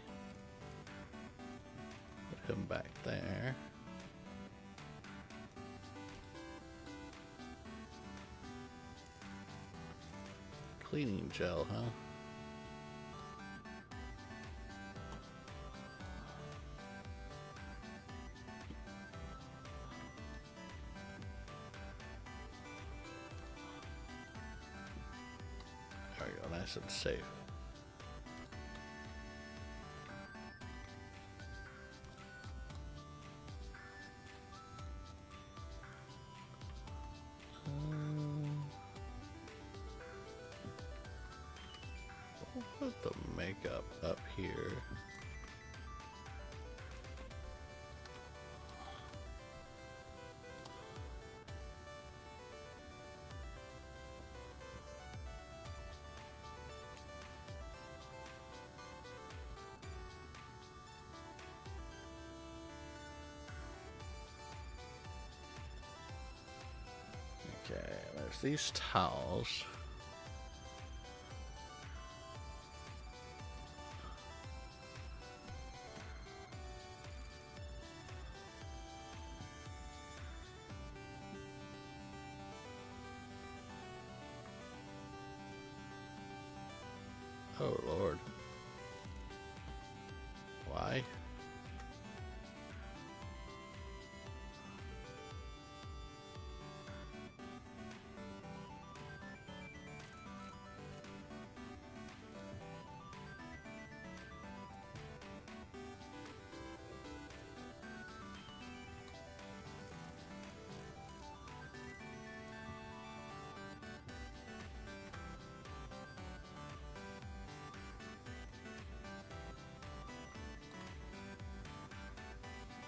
Put him back there. Cleaning gel, huh? There we go, nice and safe. We'll put the makeup up here. Okay, there's these towels. Oh Lord. Why?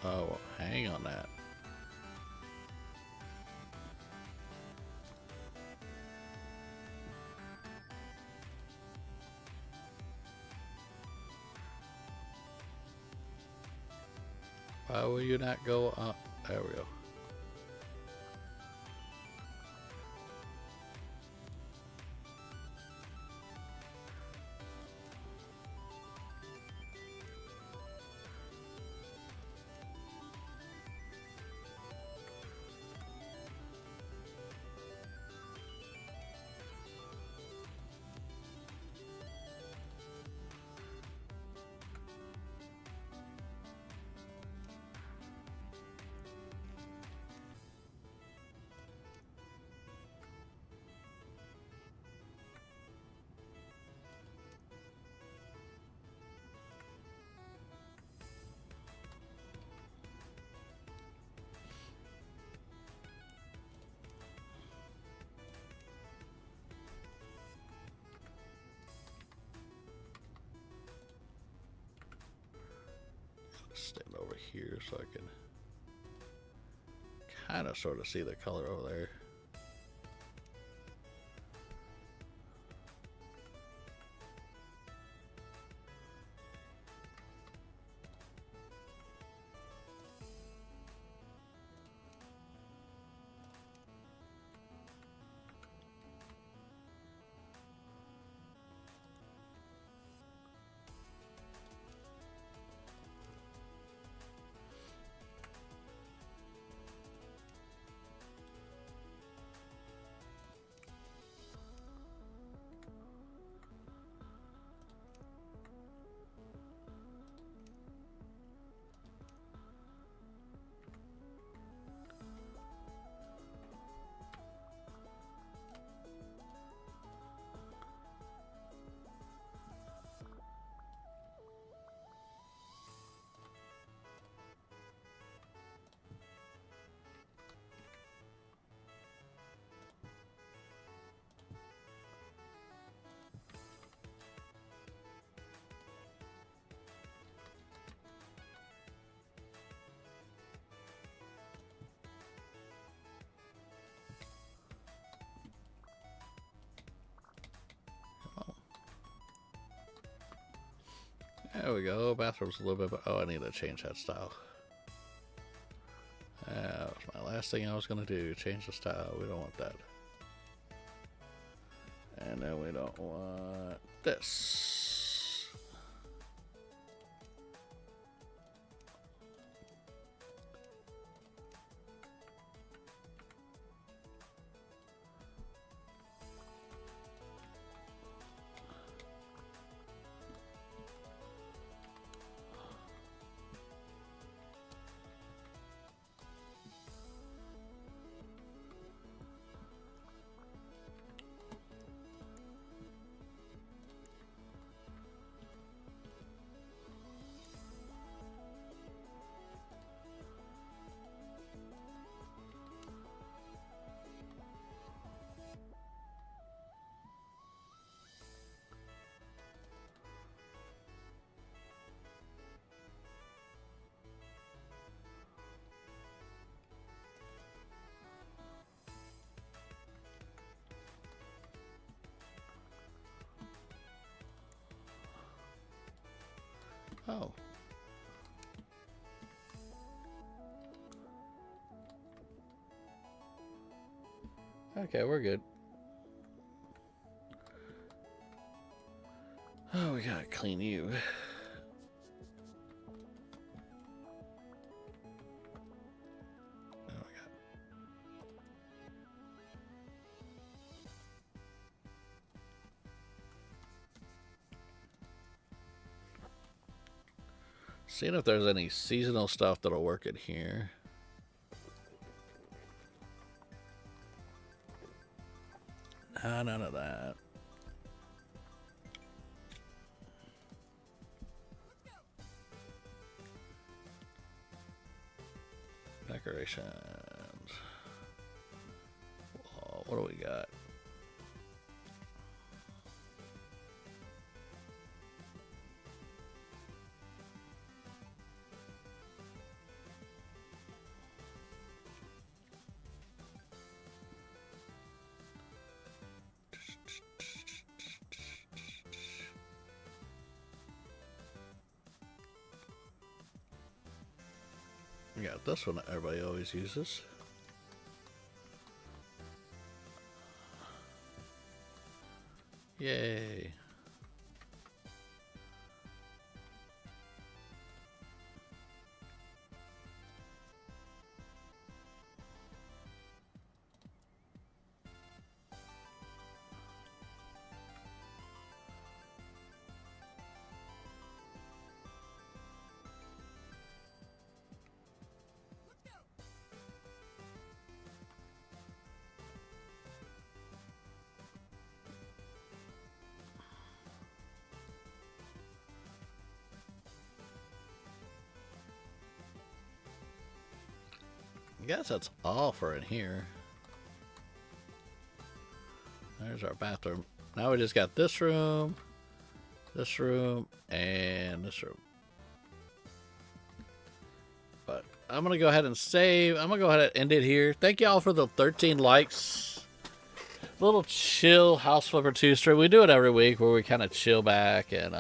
Oh, hang on that. Why will you not go up? There we go. here so I can kind of sort of see the color over there. There we go. Bathroom's a little bit, oh, I need to change that style. That was my last thing I was going to do. Change the style. We don't want that. And then we don't want this. Oh. Okay, we're good. Oh, we gotta clean you. Oh, my God. Seeing if there's any seasonal stuff that'll work in here. None of that. Decorations. Oh, what do we got? We got this one that everybody always uses. Yay. I guess that's all for in here. There's our bathroom. Now we just got this room, and this room. I'm going to go ahead and save. I'm going to go ahead and end it here. Thank you all for the 13 likes. Little chill House Flipper 2 stream. We do it every week where we kind of chill back and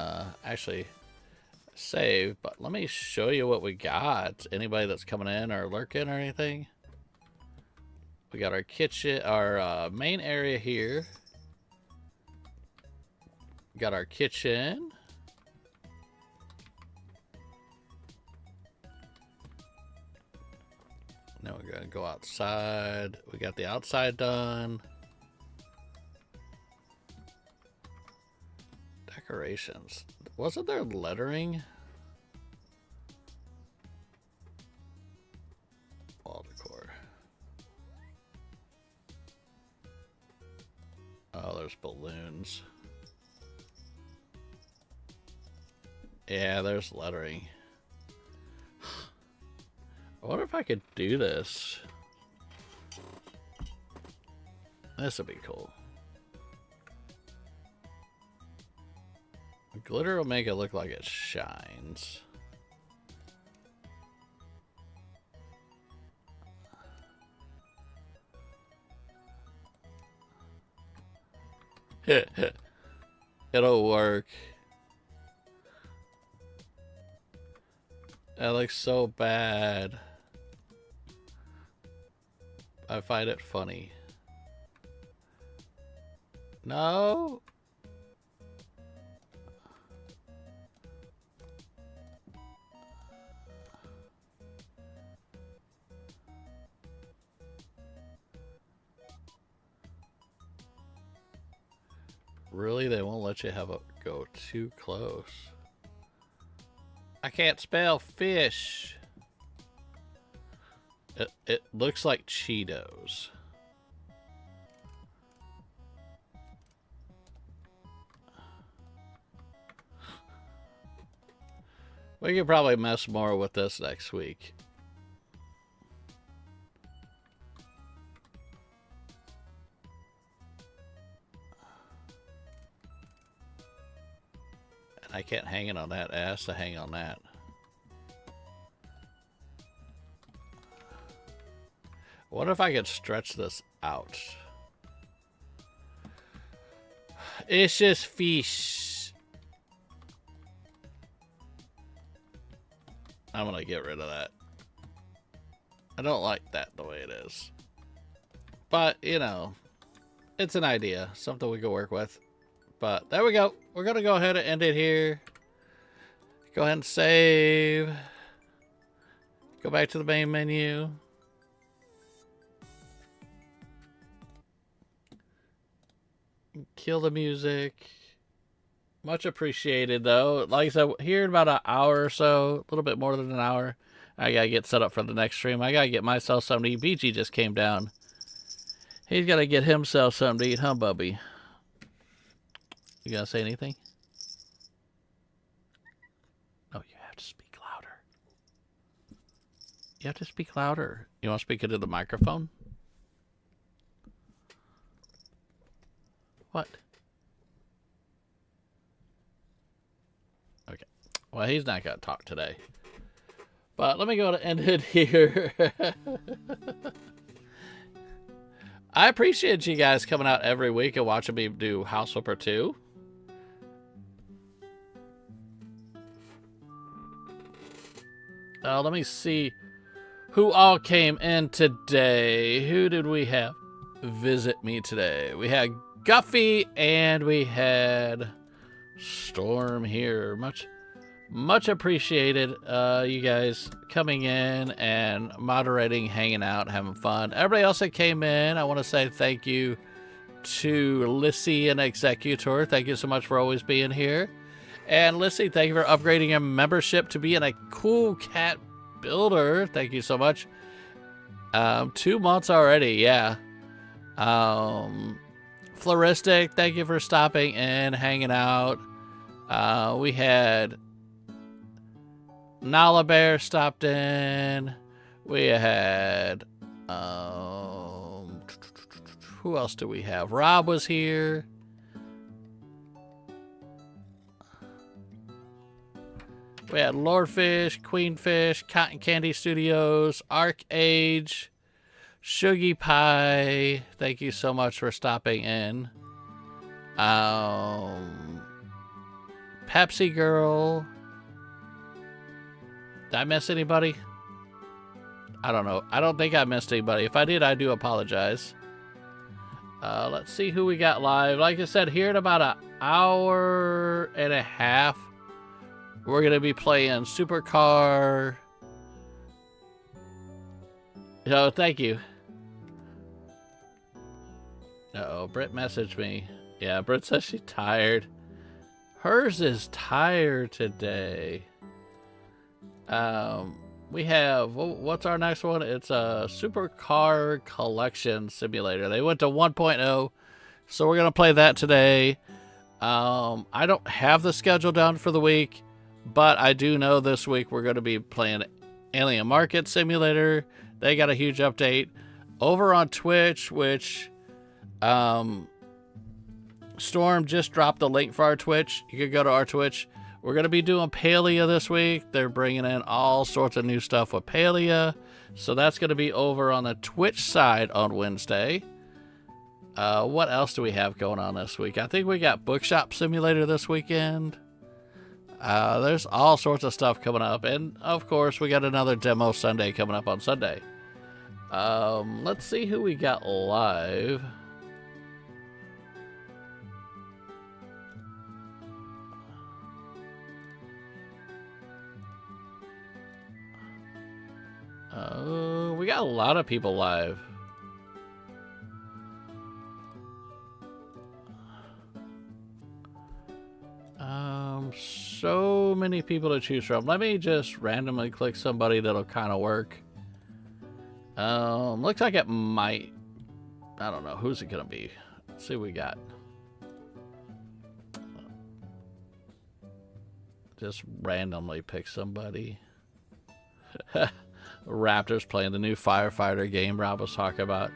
actually save. But let me show you what we got. Anybody that's coming in or lurking or anything. We got our kitchen, our main area here. We got our kitchen. Now we're going to go outside. We got the outside done. Decorations. Wasn't there lettering? Wall decor. Oh, there's balloons. Yeah, there's lettering. I wonder if I could do this. This would be cool. Glitter will make it look like it shines. It'll work. That looks so bad. I find it funny. No? Really? They won't let you have it go too close. I can't spell fish. It looks like Cheetos. We could probably mess more with this next week. And I can't hang it on that. It has to hang on that. I wonder if I could stretch this out. It's just fish. I'm gonna get rid of that. I don't like that the way it is. But, you know, it's an idea. Something we could work with. But there we go. We're gonna go ahead and end it here. Go ahead and save. Go back to the main menu. Kill the music. Much appreciated, though. Like I said, here in about an hour or so, a little bit more than an hour, I gotta get set up for the next stream. I gotta get myself something to eat. BG just came down. He's gotta get himself something to eat, huh, Bubby? You gonna say anything? No, you have to speak louder. You have to speak louder. You want to speak into the microphone? What? Okay. Well, he's not going to talk today. But let me go ahead and end it here. I appreciate you guys coming out every week and watching me do House Flipper 2. Let me see who all came in today. Who did we have visit me today? We had Guffy and we had Storm here. Much appreciated you guys coming in and moderating, hanging out, having fun. Everybody else that came in, I want to say thank you to Lissy and Executor. Thank you so much for always being here. And Lissy, thank you for upgrading your membership to being a cool cat builder. Thank you so much. 2 months already, yeah. Floristic, thank you for stopping and hanging out. We had Nala Bear stopped in. We had who else do we have? Rob was here. We had Lordfish, Queenfish, Cotton Candy Studios, Arc Age, Shuggy Pie. Thank you so much for stopping in. Pepsi Girl. Did I miss anybody? I don't know. I don't think I missed anybody. If I did, I do apologize. Let's see who we got live. Like I said, here in about an hour and a half, we're going to be playing Supercar. Oh, thank you. Uh-oh, Britt messaged me. Yeah, Britt says she's tired. Hers is tired today. We have, what's our next one? It's a Supercar Collection Simulator. They went to 1.0, so we're going to play that today. I don't have the schedule down for the week, but I do know this week we're going to be playing Alien Market Simulator. They got a huge update over on Twitch, which Storm just dropped the link for our Twitch. You could go to our Twitch. We're going to be doing Palia this week. They're bringing in all sorts of new stuff with Palia. So that's going to be over on the Twitch side on Wednesday. What else do we have going on this week? I think we got Bookshop Simulator this weekend. There's all sorts of stuff coming up. And, of course, we got another Demo Sunday coming up on Sunday. Let's see who we got live. We got a lot of people live. So many people to choose from. Let me just randomly click somebody that'll kind of work. Looks like it might. I don't know. Who's it gonna be? Let's see what we got. Just randomly pick somebody. Raptor's playing the new Firefighter game Rob was talking about.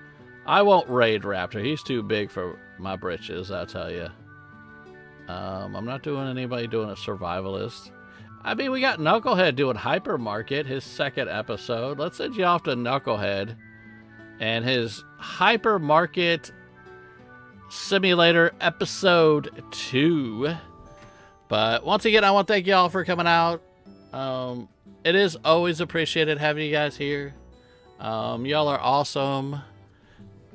I won't raid Raptor. He's too big for my britches, I'll tell you. I'm not doing anybody doing a survivalist. I mean, we got Knucklehead doing Hypermarket, his second episode. Let's send you off to Knucklehead and his Hypermarket Simulator episode 2. But once again, I want to thank y'all for coming out. It is always appreciated having you guys here. Y'all are awesome.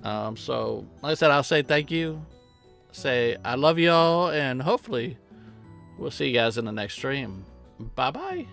So, like I said, I'll say thank you. Say I love y'all, and hopefully we'll see you guys in the next stream. Bye-bye.